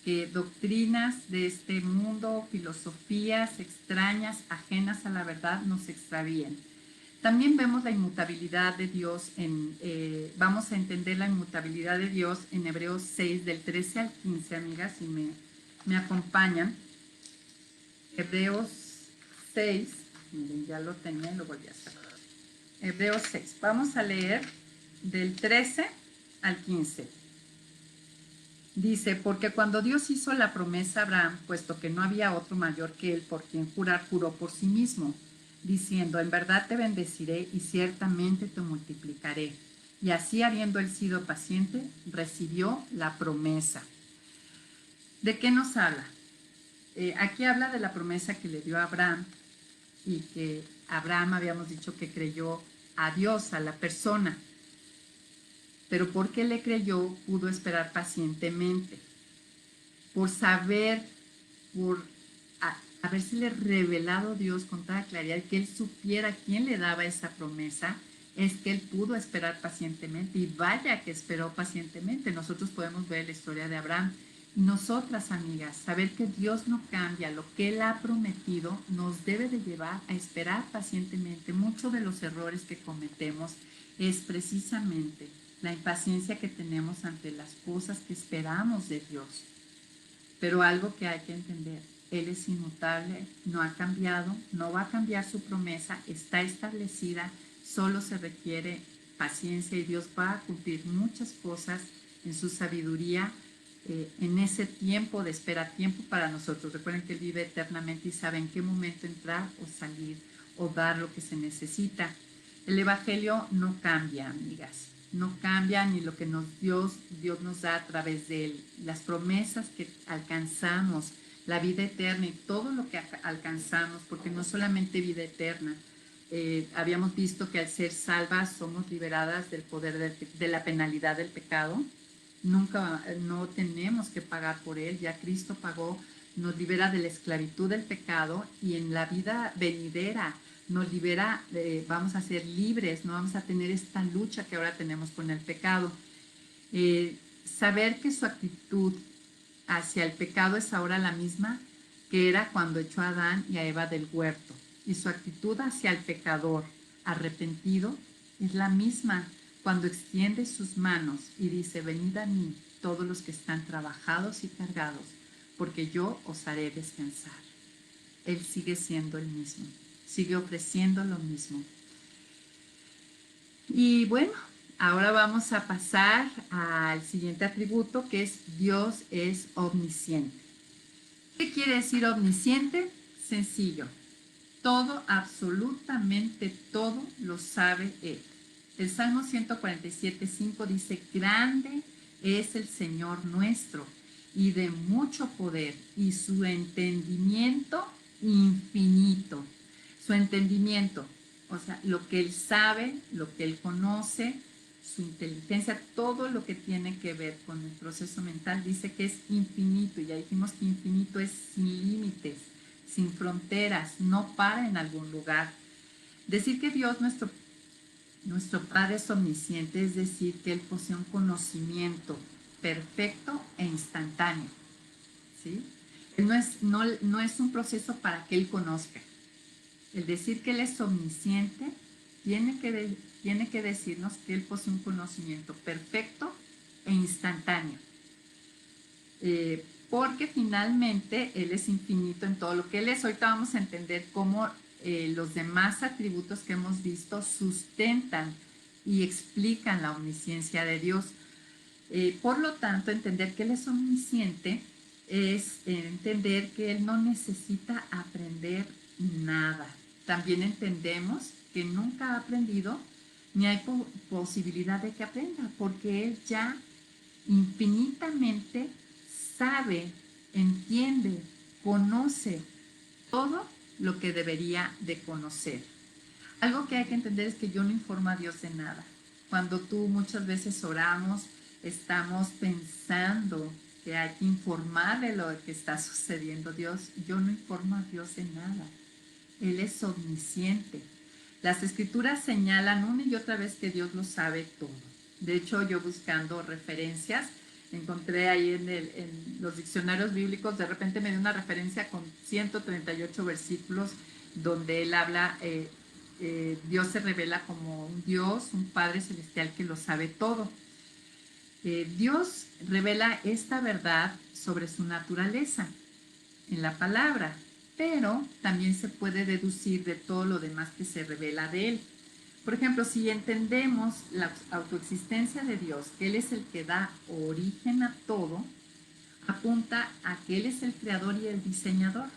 que doctrinas de este mundo, filosofías extrañas, ajenas a la verdad, nos extravíen. También vemos la inmutabilidad de Dios, vamos a entender la inmutabilidad de Dios en Hebreos 6, del 13 al 15, amigas, si me acompañan. Hebreos 6, miren, ya lo tenía y lo volví a sacar. Hebreos 6, vamos a leer del 13 al 15. Dice, porque cuando Dios hizo la promesa a Abraham, puesto que no había otro mayor que él por quien jurar, juró por sí mismo, diciendo, en verdad te bendeciré y ciertamente te multiplicaré. Y así, habiendo él sido paciente, recibió la promesa. ¿De qué nos habla? Aquí habla de la promesa que le dio a Abraham y que Abraham habíamos dicho que creyó a Dios, a la persona. Pero porque le creyó, pudo esperar pacientemente, por saber, por habérsele revelado Dios con toda claridad, que él supiera quién le daba esa promesa, es que él pudo esperar pacientemente, y vaya que esperó pacientemente. Nosotros podemos ver la historia de Abraham, y nosotras, amigas, saber que Dios no cambia, lo que él ha prometido nos debe de llevar a esperar pacientemente. Muchos de los errores que cometemos es precisamente la impaciencia que tenemos ante las cosas que esperamos de Dios. Pero algo que hay que entender, Él es inmutable, no ha cambiado, no va a cambiar su promesa, está establecida, solo se requiere paciencia y Dios va a cumplir muchas cosas en su sabiduría, en ese tiempo de espera, tiempo para nosotros. Recuerden que Él vive eternamente y sabe en qué momento entrar o salir o dar lo que se necesita. El Evangelio no cambia, amigas. No cambia ni lo que Dios nos da a través de él, las promesas que alcanzamos, la vida eterna y todo lo que alcanzamos, porque no solamente vida eterna, habíamos visto que al ser salvas somos liberadas del poder de la penalidad del pecado, no tenemos que pagar por él, ya Cristo pagó, nos libera de la esclavitud del pecado y en la vida venidera nos libera, vamos a ser libres, no vamos a tener esta lucha que ahora tenemos con el pecado. Saber que su actitud hacia el pecado es ahora la misma que era cuando echó a Adán y a Eva del huerto. Y su actitud hacia el pecador arrepentido Es la misma cuando extiende sus manos y dice, venid a mí todos los que están trabajados y cargados, porque yo os haré descansar. Él sigue siendo el mismo, sigue ofreciendo lo mismo. Y bueno, ahora vamos a pasar al siguiente atributo, que es Dios es omnisciente. ¿Qué quiere decir omnisciente? Sencillo. Todo, absolutamente todo lo sabe Él. El Salmo 147:5 dice, grande es el Señor nuestro y de mucho poder y su entendimiento infinito. Su entendimiento, o sea, lo que Él sabe, lo que Él conoce, su inteligencia, todo lo que tiene que ver con el proceso mental, dice que es infinito. Y ya dijimos que infinito es sin límites, sin fronteras, no para en algún lugar. Decir que Dios, nuestro Padre, es omnisciente, es decir, que Él posee un conocimiento perfecto e instantáneo. ¿Sí? Él no es un proceso para que Él conozca. El decir que Él es omnisciente tiene que decirnos que Él posee un conocimiento perfecto e instantáneo. Porque finalmente Él es infinito en todo lo que Él es. Ahorita vamos a entender cómo los demás atributos que hemos visto sustentan y explican la omnisciencia de Dios. Por lo tanto, entender que Él es omnisciente es entender que Él no necesita aprender nada. También entendemos que nunca ha aprendido ni hay posibilidad de que aprenda, porque Él ya infinitamente sabe, entiende, conoce todo lo que debería de conocer. Algo que hay que entender es que yo no informo a Dios de nada. Cuando tú muchas veces oramos, estamos pensando que hay que informar de lo que está sucediendo. Yo no informo a Dios de nada. Él es omnisciente. Las escrituras señalan una y otra vez que Dios lo sabe todo. De hecho, yo buscando referencias, encontré ahí en los diccionarios bíblicos, de repente me dio una referencia con 138 versículos donde él habla, Dios se revela como un Dios, un Padre celestial que lo sabe todo. Dios revela esta verdad sobre su naturaleza en la palabra, pero también se puede deducir de todo lo demás que se revela de Él. Por ejemplo, si entendemos la autoexistencia de Dios, que Él es el que da origen a todo, apunta a que Él es el creador y el diseñador.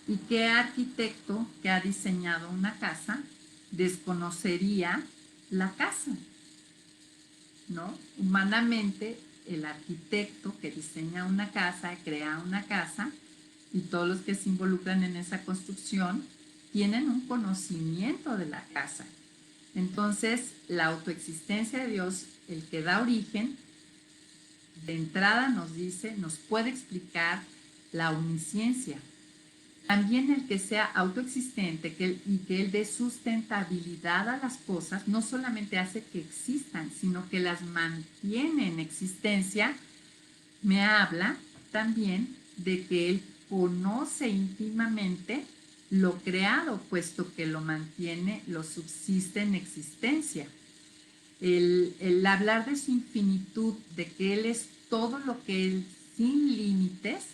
¿Y qué arquitecto que ha diseñado una casa desconocería la casa? ¿No? Humanamente, el arquitecto que diseña una casa, crea una casa, y todos los que se involucran en esa construcción tienen un conocimiento de la casa. Entonces, la autoexistencia de Dios, el que da origen, de entrada nos dice, nos puede explicar la omnisciencia. También el que sea autoexistente y que Él dé sustentabilidad a las cosas, no solamente hace que existan, sino que las mantiene en existencia, me habla también de que Él conoce íntimamente lo creado, puesto que lo mantiene, lo subsiste en existencia. El hablar de su infinitud, de que Él es todo lo que Él sin límites,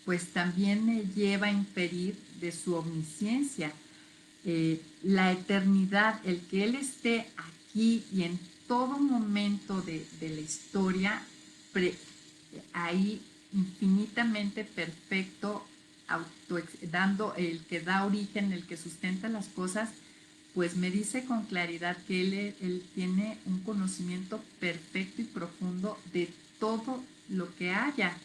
pues también me lleva a inferir de su omnisciencia. La eternidad, el que Él esté aquí y en todo momento de la historia, ahí infinitamente perfecto, dando el que da origen, el que sustenta las cosas, pues me dice con claridad que él tiene un conocimiento perfecto y profundo de todo lo que haya.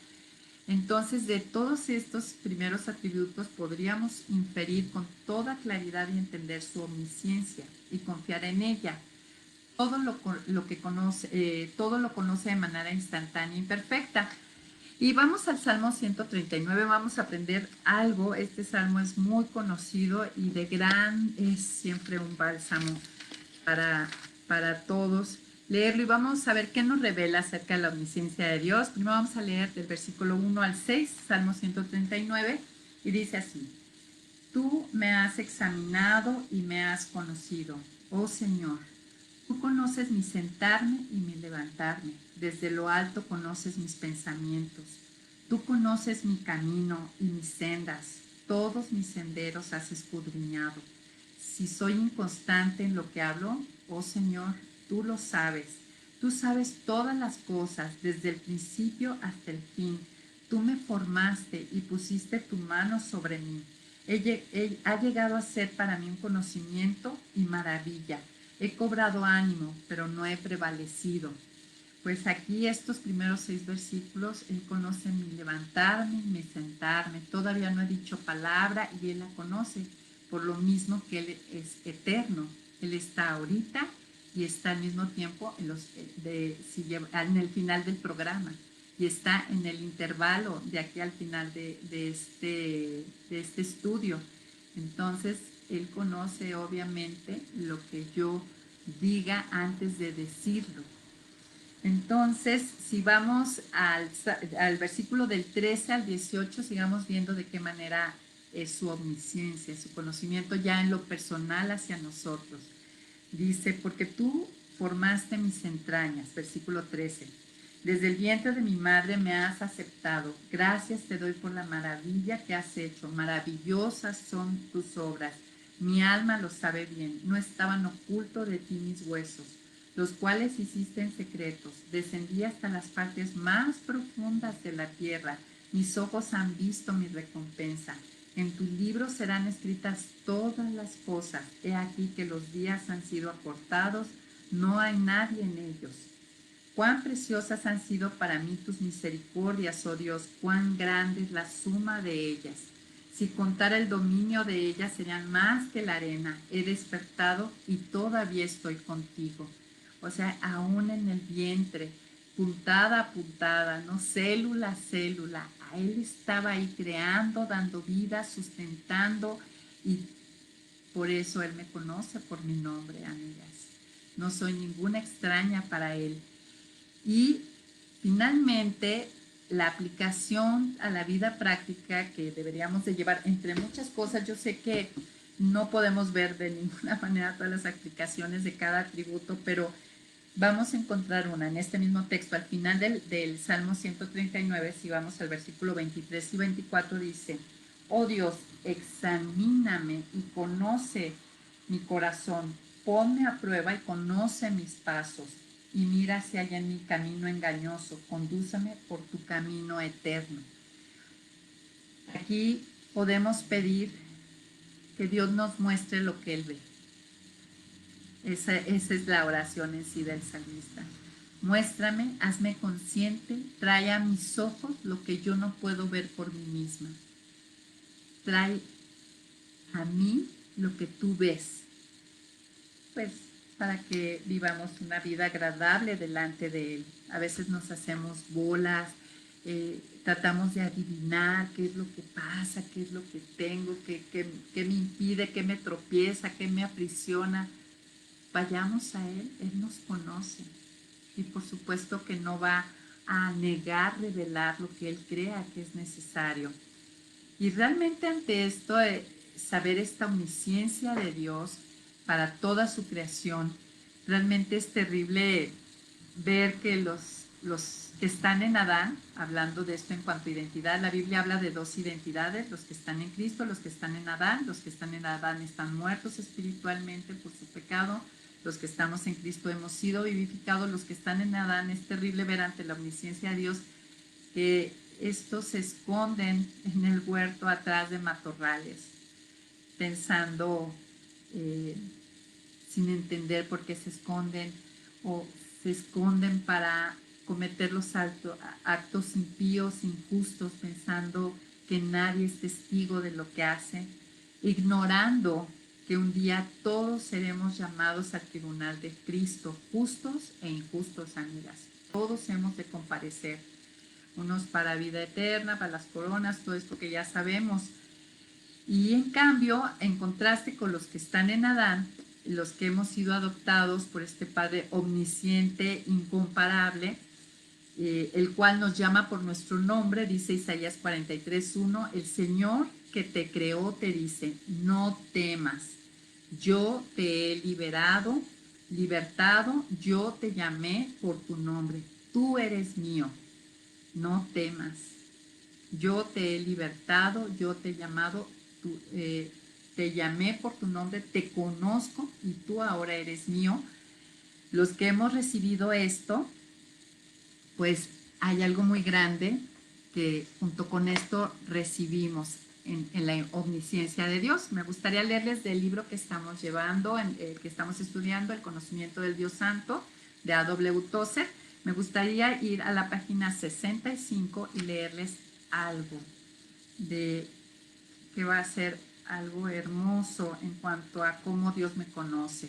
Entonces, de todos estos primeros atributos podríamos inferir con toda claridad y entender su omnisciencia y confiar en ella. Lo que conoce, todo lo conoce de manera instantánea y perfecta. Y vamos al Salmo 139, vamos a aprender algo. Este salmo es muy conocido y es siempre un bálsamo para todos leerlo, y vamos a ver qué nos revela acerca de la omnisciencia de Dios. Primero vamos a leer del versículo 1 al 6, Salmo 139, y dice así: Tú me has examinado y me has conocido. Oh Señor, tú conoces mi sentarme y mi levantarme. Desde lo alto conoces mis pensamientos. Tú conoces mi camino y mis sendas. Todos mis senderos has escudriñado. Si soy inconstante en lo que hablo, oh Señor, tú lo sabes. Tú sabes todas las cosas, desde el principio hasta el fin. Tú me formaste y pusiste tu mano sobre mí. Ha llegado a ser para mí un conocimiento y maravilla. He cobrado ánimo, pero no he prevalecido. Pues aquí estos primeros 6 versículos, Él conoce mi levantarme, mi sentarme. Todavía no he dicho palabra y Él la conoce, por lo mismo que Él es eterno. Él está ahorita y está al mismo tiempo en el final del programa. Y está en el intervalo de aquí al final de este estudio. Entonces, Él conoce obviamente lo que yo diga antes de decirlo. Entonces, si vamos al versículo del 13 al 18, sigamos viendo de qué manera es su omnisciencia, su conocimiento ya en lo personal hacia nosotros. Dice, porque tú formaste mis entrañas, versículo 13. Desde el vientre de mi madre me has aceptado. Gracias te doy por la maravilla que has hecho. Maravillosas son tus obras. Mi alma lo sabe bien. No estaban ocultos de ti mis huesos, los cuales hiciste en secretos. Descendí hasta las partes más profundas de la tierra. Mis ojos han visto mi recompensa. En tu libro serán escritas todas las cosas. He aquí que los días han sido acortados, no hay nadie en ellos. Cuán preciosas han sido para mí tus misericordias, oh Dios, cuán grande es la suma de ellas. Si contara el dominio de ellas serían más que la arena. He despertado y todavía estoy contigo. O sea, aún en el vientre, puntada a puntada, no célula a célula, a Él estaba ahí creando, dando vida, sustentando, y por eso Él me conoce por mi nombre, amigas. No soy ninguna extraña para Él. Y finalmente, la aplicación a la vida práctica que deberíamos de llevar, entre muchas cosas, yo sé que no podemos ver de ninguna manera todas las aplicaciones de cada atributo, pero vamos a encontrar una en este mismo texto, al final del Salmo 139, si vamos al versículo 23 y 24, dice, oh Dios, examíname y conoce mi corazón, ponme a prueba y conoce mis pasos, y mira si hay en mi camino engañoso, condúceme por tu camino eterno. Aquí podemos pedir que Dios nos muestre lo que Él ve. Esa es la oración en sí del salmista. Muéstrame, hazme consciente, trae a mis ojos lo que yo no puedo ver por mí misma. Trae a mí lo que tú ves, pues para que vivamos una vida agradable delante de Él. A veces nos hacemos bolas, tratamos de adivinar qué es lo que pasa, qué es lo que tengo, qué me impide, qué me tropieza, qué me aprisiona. Vayamos a Él, Él nos conoce y por supuesto que no va a negar revelar lo que Él crea que es necesario. Y realmente ante esto, saber esta omnisciencia de Dios para toda su creación, realmente es terrible ver que los que están en Adán, hablando de esto en cuanto a identidad, la Biblia habla de 2 identidades, los que están en Cristo, los que están en Adán. Los que están en Adán están muertos espiritualmente por su pecado, los que estamos en Cristo hemos sido vivificados. Los que están en Adán, es terrible ver ante la omnisciencia de Dios que estos se esconden en el huerto atrás de matorrales, pensando sin entender por qué se esconden, o se esconden para cometer los actos impíos, injustos, pensando que nadie es testigo de lo que hacen, ignorando que un día todos seremos llamados al tribunal de Cristo, justos e injustos, amigas. Todos hemos de comparecer, unos para vida eterna, para las coronas, todo esto que ya sabemos. Y en cambio, en contraste con los que están en Adán, los que hemos sido adoptados por este Padre omnisciente, incomparable, el cual nos llama por nuestro nombre, dice Isaías 43:1, el Señor que te creó te dice, no temas, yo te he libertado, yo te llamé por tu nombre, tú eres mío, no temas, yo te he libertado, yo te he llamado, te llamé por tu nombre, te conozco y tú ahora eres mío. Los que hemos recibido esto, pues hay algo muy grande que junto con esto recibimos en la omnisciencia de Dios. Me gustaría leerles del libro que estamos llevando, que estamos estudiando, El conocimiento del Dios Santo, de A.W. Tozer. Me gustaría ir a la página 65 y leerles algo de que va a ser algo hermoso en cuanto a cómo Dios me conoce.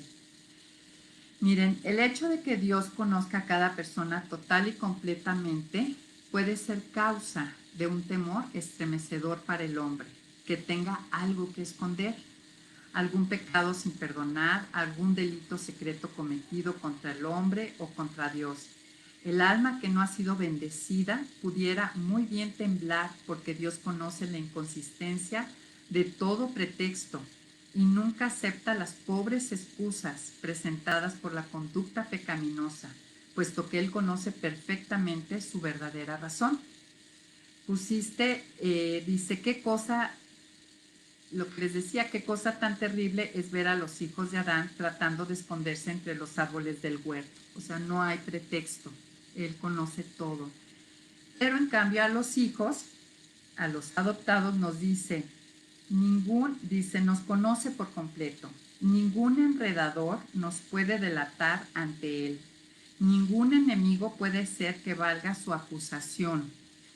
Miren, el hecho de que Dios conozca a cada persona total y completamente puede ser causa de un temor estremecedor para el hombre, que tenga algo que esconder, algún pecado sin perdonar, algún delito secreto cometido contra el hombre o contra Dios. El alma que no ha sido bendecida pudiera muy bien temblar porque Dios conoce la inconsistencia de todo pretexto y nunca acepta las pobres excusas presentadas por la conducta pecaminosa, puesto que Él conoce perfectamente su verdadera razón. Dice, qué cosa, lo que les decía, qué cosa tan terrible es ver a los hijos de Adán tratando de esconderse entre los árboles del huerto. O sea, no hay pretexto, Él conoce todo. Pero en cambio a los hijos, a los adoptados nos dice, nos conoce por completo. Ningún enredador nos puede delatar ante él. Ningún enemigo puede ser que valga su acusación.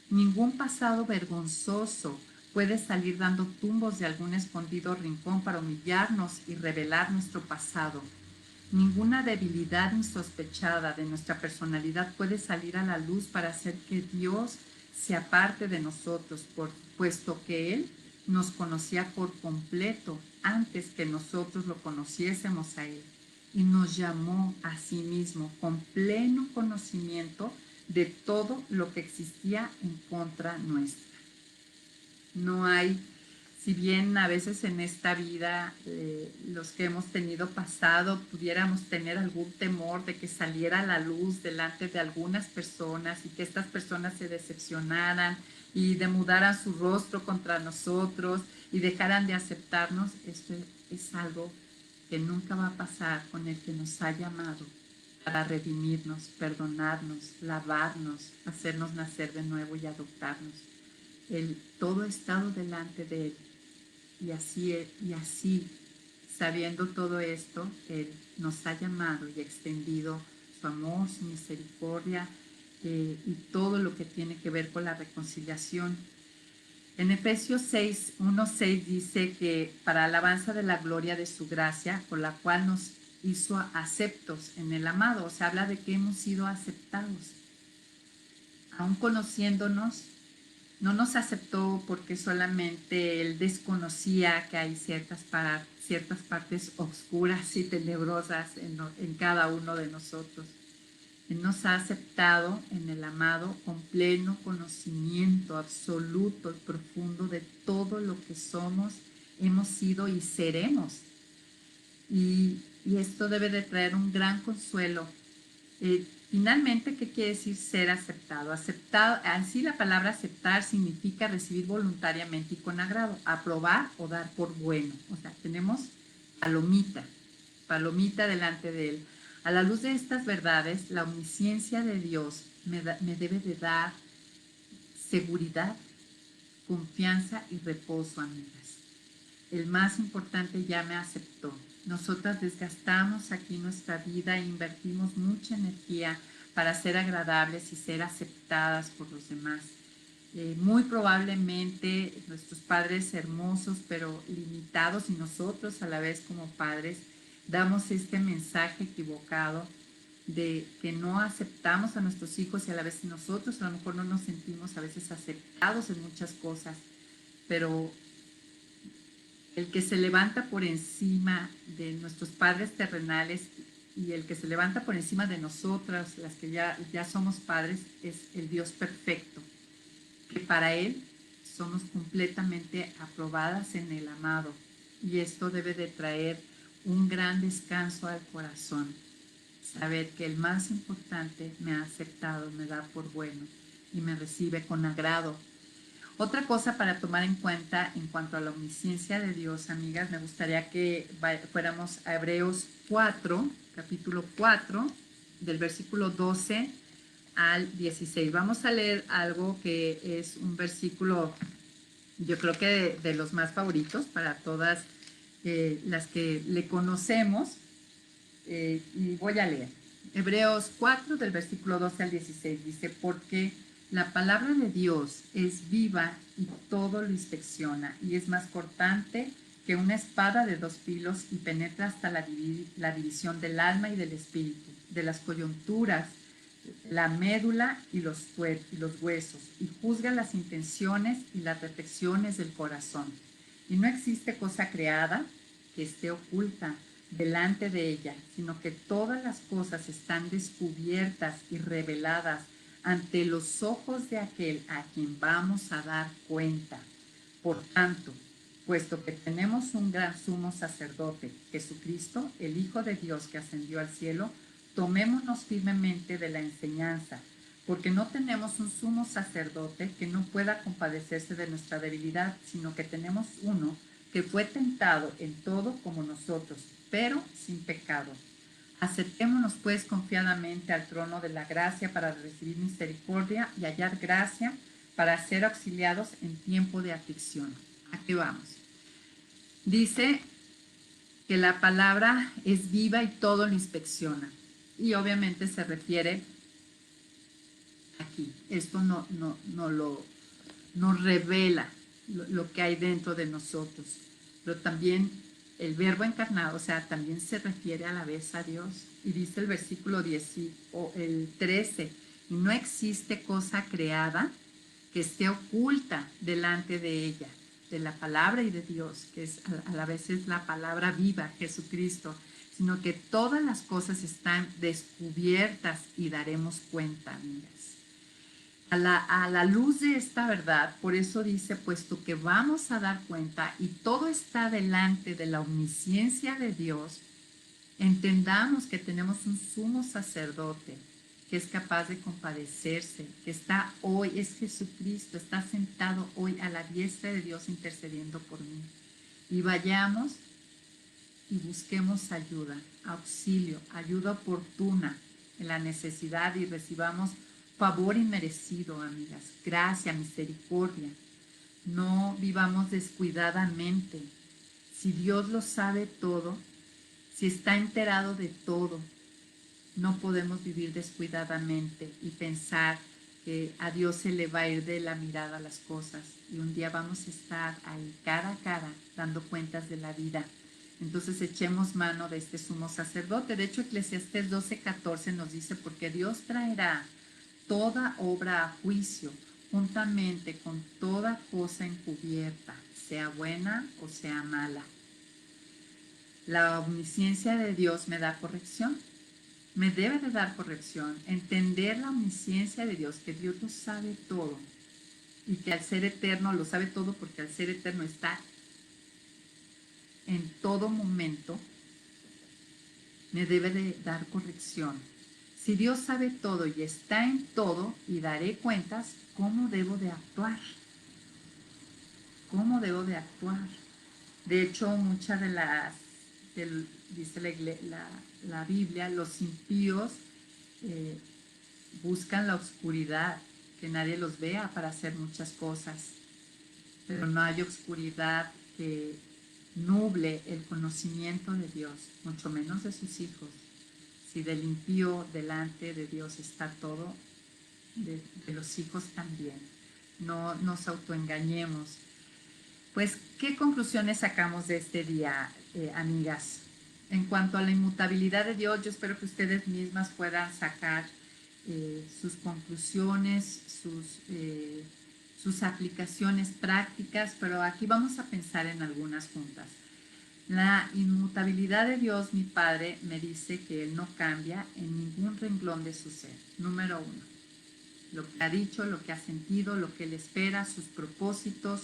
Ningún pasado vergonzoso puede salir dando tumbos de algún escondido rincón para humillarnos y revelar nuestro pasado. Ninguna debilidad insospechada de nuestra personalidad puede salir a la luz para hacer que Dios se aparte de nosotros, puesto que Él nos conocía por completo antes que nosotros lo conociésemos a Él y nos llamó a sí mismo con pleno conocimiento de todo lo que existía en contra nuestra. No hay, si bien a veces en esta vida los que hemos tenido pasado pudiéramos tener algún temor de que saliera a la luz delante de algunas personas y que estas personas se decepcionaran y demudaran su rostro contra nosotros y dejaran de aceptarnos, esto es algo que nunca va a pasar con el que nos ha llamado para redimirnos, perdonarnos, lavarnos, hacernos nacer de nuevo y adoptarnos. Todo ha estado delante de Él y así, sabiendo todo esto, Él nos ha llamado y extendido su amor, su misericordia y todo lo que tiene que ver con la reconciliación. En Efesios 1:6 dice que para alabanza de la gloria de su gracia, con la cual nos hizo aceptos en el amado, o sea, habla de que hemos sido aceptados. Aún conociéndonos, no nos aceptó porque solamente Él desconocía que hay ciertas partes oscuras y tenebrosas en cada uno de nosotros. Él nos ha aceptado en el amado con pleno conocimiento absoluto y profundo de todo lo que somos, hemos sido y seremos. Y esto debe de traer un gran consuelo. Finalmente, ¿qué quiere decir ser aceptado? Así la palabra aceptar significa recibir voluntariamente y con agrado, aprobar o dar por bueno. O sea, tenemos palomita delante de Él. A la luz de estas verdades, la omnisciencia de Dios me debe de dar seguridad, confianza y reposo, amigas. El más importante ya me aceptó. Nosotras desgastamos aquí nuestra vida e invertimos mucha energía para ser agradables y ser aceptadas por los demás. Muy probablemente nuestros padres hermosos pero limitados y nosotros a la vez como padres damos este mensaje equivocado de que no aceptamos a nuestros hijos y a la vez nosotros a lo mejor no nos sentimos a veces aceptados en muchas cosas, pero el que se levanta por encima de nuestros padres terrenales y el que se levanta por encima de nosotras, las que ya somos padres, es el Dios perfecto, que para Él somos completamente aprobadas en el amado, y esto debe de traer un gran descanso al corazón. Saber que el más importante me ha aceptado, me da por bueno y me recibe con agrado. Otra cosa para tomar en cuenta en cuanto a la omnisciencia de Dios, amigas, me gustaría que fuéramos a Hebreos 4, capítulo 4, del versículo 12 al 16. Vamos a leer algo que es un versículo, yo creo que de los más favoritos para todas las que le conocemos, y voy a leer. Hebreos 4, del versículo 12 al 16, dice: porque la palabra de Dios es viva y todo lo inspecciona, y es más cortante que una espada de dos filos, y penetra hasta la división del alma y del espíritu, de las coyunturas, la médula y los huesos, y juzga las intenciones y las reflexiones del corazón. Y no existe cosa creada que esté oculta delante de ella, sino que todas las cosas están descubiertas y reveladas ante los ojos de aquel a quien vamos a dar cuenta. Por tanto, puesto que tenemos un gran sumo sacerdote, Jesucristo, el Hijo de Dios que ascendió al cielo, tomémonos firmemente de la enseñanza, porque no tenemos un sumo sacerdote que no pueda compadecerse de nuestra debilidad, sino que tenemos uno que fue tentado en todo como nosotros, pero sin pecado. Acerquémonos pues confiadamente al trono de la gracia para recibir misericordia y hallar gracia para ser auxiliados en tiempo de aflicción. Aquí vamos. Dice que la palabra es viva y todo lo inspecciona. Y obviamente se refiere aquí. Esto nos revela lo que hay dentro de nosotros. Pero también el verbo encarnado, o sea, también se refiere a la vez a Dios. Y dice el versículo 10, o el 13, y no existe cosa creada que esté oculta delante de ella, de la palabra y de Dios, que es a la vez es la palabra viva, Jesucristo, sino que todas las cosas están descubiertas y daremos cuenta, amigas. A la luz de esta verdad, por eso dice, puesto que vamos a dar cuenta y todo está delante de la omnisciencia de Dios, entendamos que tenemos un sumo sacerdote que es capaz de compadecerse, que está hoy, es Jesucristo, está sentado hoy a la diestra de Dios intercediendo por mí. Y vayamos y busquemos ayuda, auxilio, ayuda oportuna en la necesidad, y recibamos favor inmerecido, amigas, gracia, misericordia. No vivamos descuidadamente. Si Dios lo sabe todo, si está enterado de todo, no podemos vivir descuidadamente y pensar que a Dios se le va a ir de la mirada a las cosas, y un día vamos a estar ahí cara a cara dando cuentas de la vida. Entonces echemos mano de este sumo sacerdote. De hecho, Eclesiastés 12:14 nos dice: porque Dios traerá toda obra a juicio, juntamente con toda cosa encubierta, sea buena o sea mala. La omnisciencia de Dios me da corrección, me debe de dar corrección, entender la omnisciencia de Dios, que Dios lo sabe todo, y que al ser eterno lo sabe todo, porque al ser eterno está en todo momento, me debe de dar corrección. Si Dios sabe todo y está en todo, y daré cuentas, ¿cómo debo de actuar? ¿Cómo debo de actuar? De hecho, muchas de las, dice la Biblia, los impíos buscan la oscuridad, que nadie los vea para hacer muchas cosas, pero no hay oscuridad que nuble el conocimiento de Dios, mucho menos de sus hijos. Si del impío delante de Dios está todo, de los hijos también. No nos autoengañemos. Pues, ¿qué conclusiones sacamos de este día, amigas? En cuanto a la inmutabilidad de Dios, yo espero que ustedes mismas puedan sacar sus conclusiones, sus aplicaciones prácticas, pero aquí vamos a pensar en algunas juntas. La inmutabilidad de Dios, mi Padre, me dice que Él no cambia en ningún renglón de su ser. Número 1. lo que ha dicho, lo que ha sentido, lo que Él espera, sus propósitos,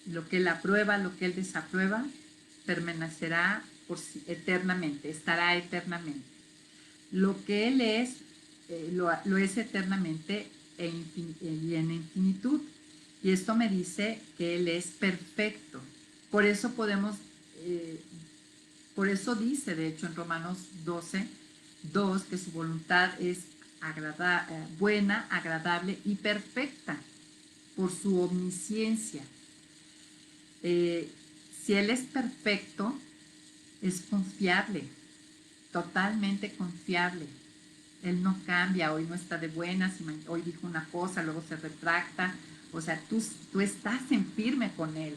lo que Él aprueba, lo que Él desaprueba, permanecerá eternamente, estará eternamente. Lo que Él es, lo es eternamente y en infinitud. Y esto me dice que Él es perfecto. Por eso por eso dice, de hecho, en Romanos 12:2, que su voluntad es buena, agradable y perfecta por su omnisciencia. Si Él es perfecto, es confiable, totalmente confiable. Él no cambia, hoy no está de buenas, hoy dijo una cosa, luego se retracta. O sea, tú estás en firme con Él.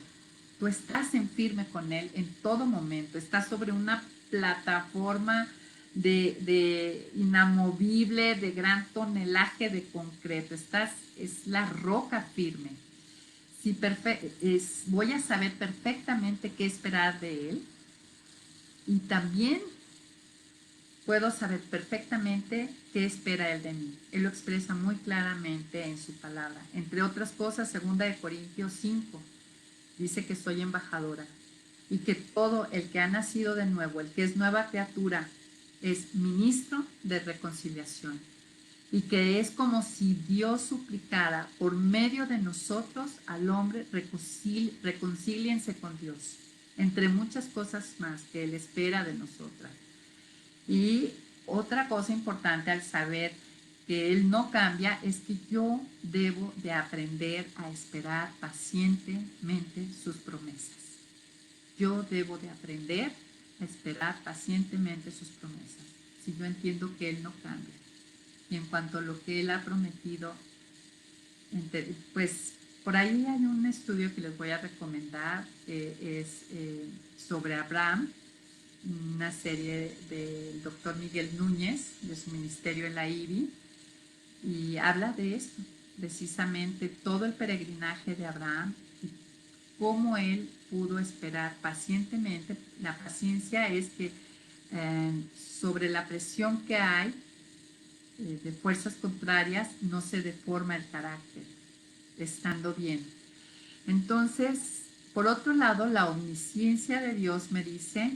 Tú estás en firme con Él en todo momento. Estás sobre una plataforma de inamovible, de gran tonelaje de concreto. Es la roca firme. Si voy a saber perfectamente qué esperar de Él y también puedo saber perfectamente qué espera Él de mí. Él lo expresa muy claramente en su palabra. Entre otras cosas, 2 Corintios 5, dice que soy embajadora y que todo el que ha nacido de nuevo, el que es nueva criatura, es ministro de reconciliación. Y que es como si Dios suplicara por medio de nosotros al hombre, reconcíliense con Dios, entre muchas cosas más que Él espera de nosotras. Y otra cosa importante al saber que Él no cambia es que yo debo de aprender a esperar pacientemente sus promesas. Yo debo de aprender a esperar pacientemente sus promesas. Si yo entiendo que Él no cambia. Y en cuanto a lo que Él ha prometido, pues por ahí hay un estudio que les voy a recomendar, que es sobre Abraham, una serie del doctor Miguel Núñez, de su ministerio en la IBI, y habla de esto, precisamente todo el peregrinaje de Abraham y cómo él pudo esperar pacientemente. La paciencia es que sobre la presión que hay de fuerzas contrarias no se deforma el carácter, estando bien. Entonces, por otro lado, la omnisciencia de Dios me dice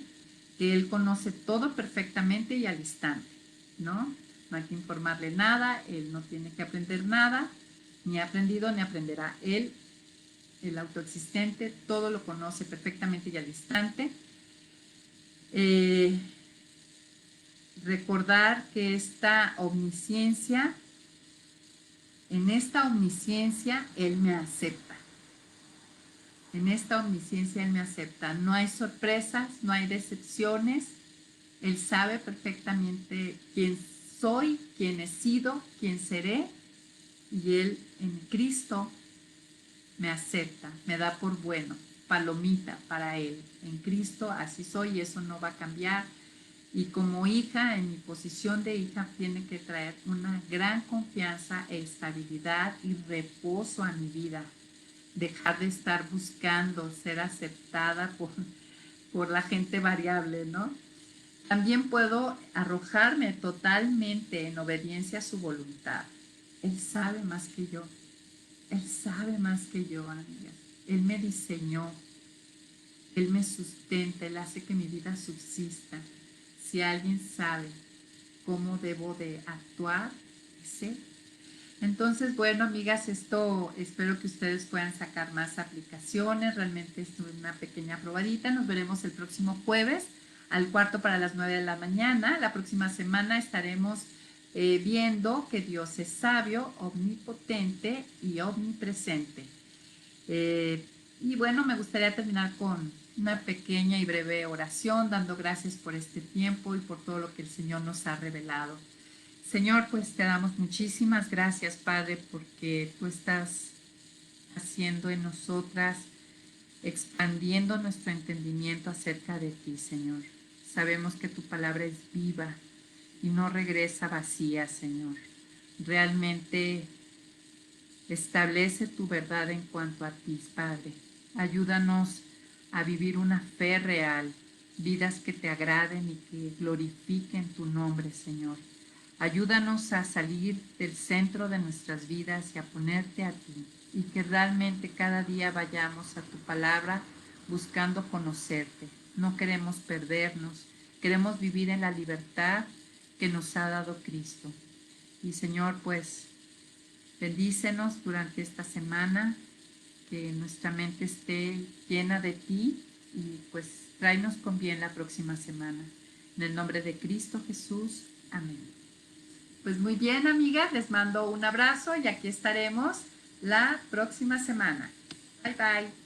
que Él conoce todo perfectamente y al instante, ¿no? No hay que informarle nada, Él no tiene que aprender nada, ni ha aprendido ni aprenderá. Él, el autoexistente, todo lo conoce perfectamente y al instante. Recordar que en esta omnisciencia Él me acepta. En esta omnisciencia Él me acepta. No hay sorpresas, no hay decepciones. Él sabe perfectamente quién soy, quién he sido, quién seré. Y Él en Cristo me acepta, me da por bueno, palomita para Él. En Cristo así soy y eso no va a cambiar. Y como hija, en mi posición de hija, tiene que traer una gran confianza, estabilidad y reposo a mi vida. Dejar de estar buscando ser aceptada por la gente variable, ¿no? También puedo arrojarme totalmente en obediencia a su voluntad. Él sabe más que yo. Él sabe más que yo, amigas. Él me diseñó. Él me sustenta. Él hace que mi vida subsista. Si alguien sabe cómo debo de actuar, es Él. Entonces, bueno, amigas, esto espero que ustedes puedan sacar más aplicaciones. Realmente es una pequeña probadita. Nos veremos el próximo jueves al cuarto para las 9 de la mañana. La próxima semana estaremos viendo que Dios es sabio, omnipotente y omnipresente. Y bueno, me gustaría terminar con una pequeña y breve oración, dando gracias por este tiempo y por todo lo que el Señor nos ha revelado. Señor, pues te damos muchísimas gracias, Padre, porque tú estás haciendo en nosotras, expandiendo nuestro entendimiento acerca de ti, Señor. Sabemos que tu palabra es viva y no regresa vacía, Señor. Realmente establece tu verdad en cuanto a ti, Padre. Ayúdanos a vivir una fe real, vidas que te agraden y que glorifiquen tu nombre, Señor. Ayúdanos a salir del centro de nuestras vidas y a ponerte a ti, y que realmente cada día vayamos a tu palabra buscando conocerte. No queremos perdernos, queremos vivir en la libertad que nos ha dado Cristo. Y Señor, pues bendícenos durante esta semana, que nuestra mente esté llena de ti y pues tráenos con bien la próxima semana. En el nombre de Cristo Jesús. Amén. Pues muy bien, amigas, les mando un abrazo y aquí estaremos la próxima semana. Bye, bye.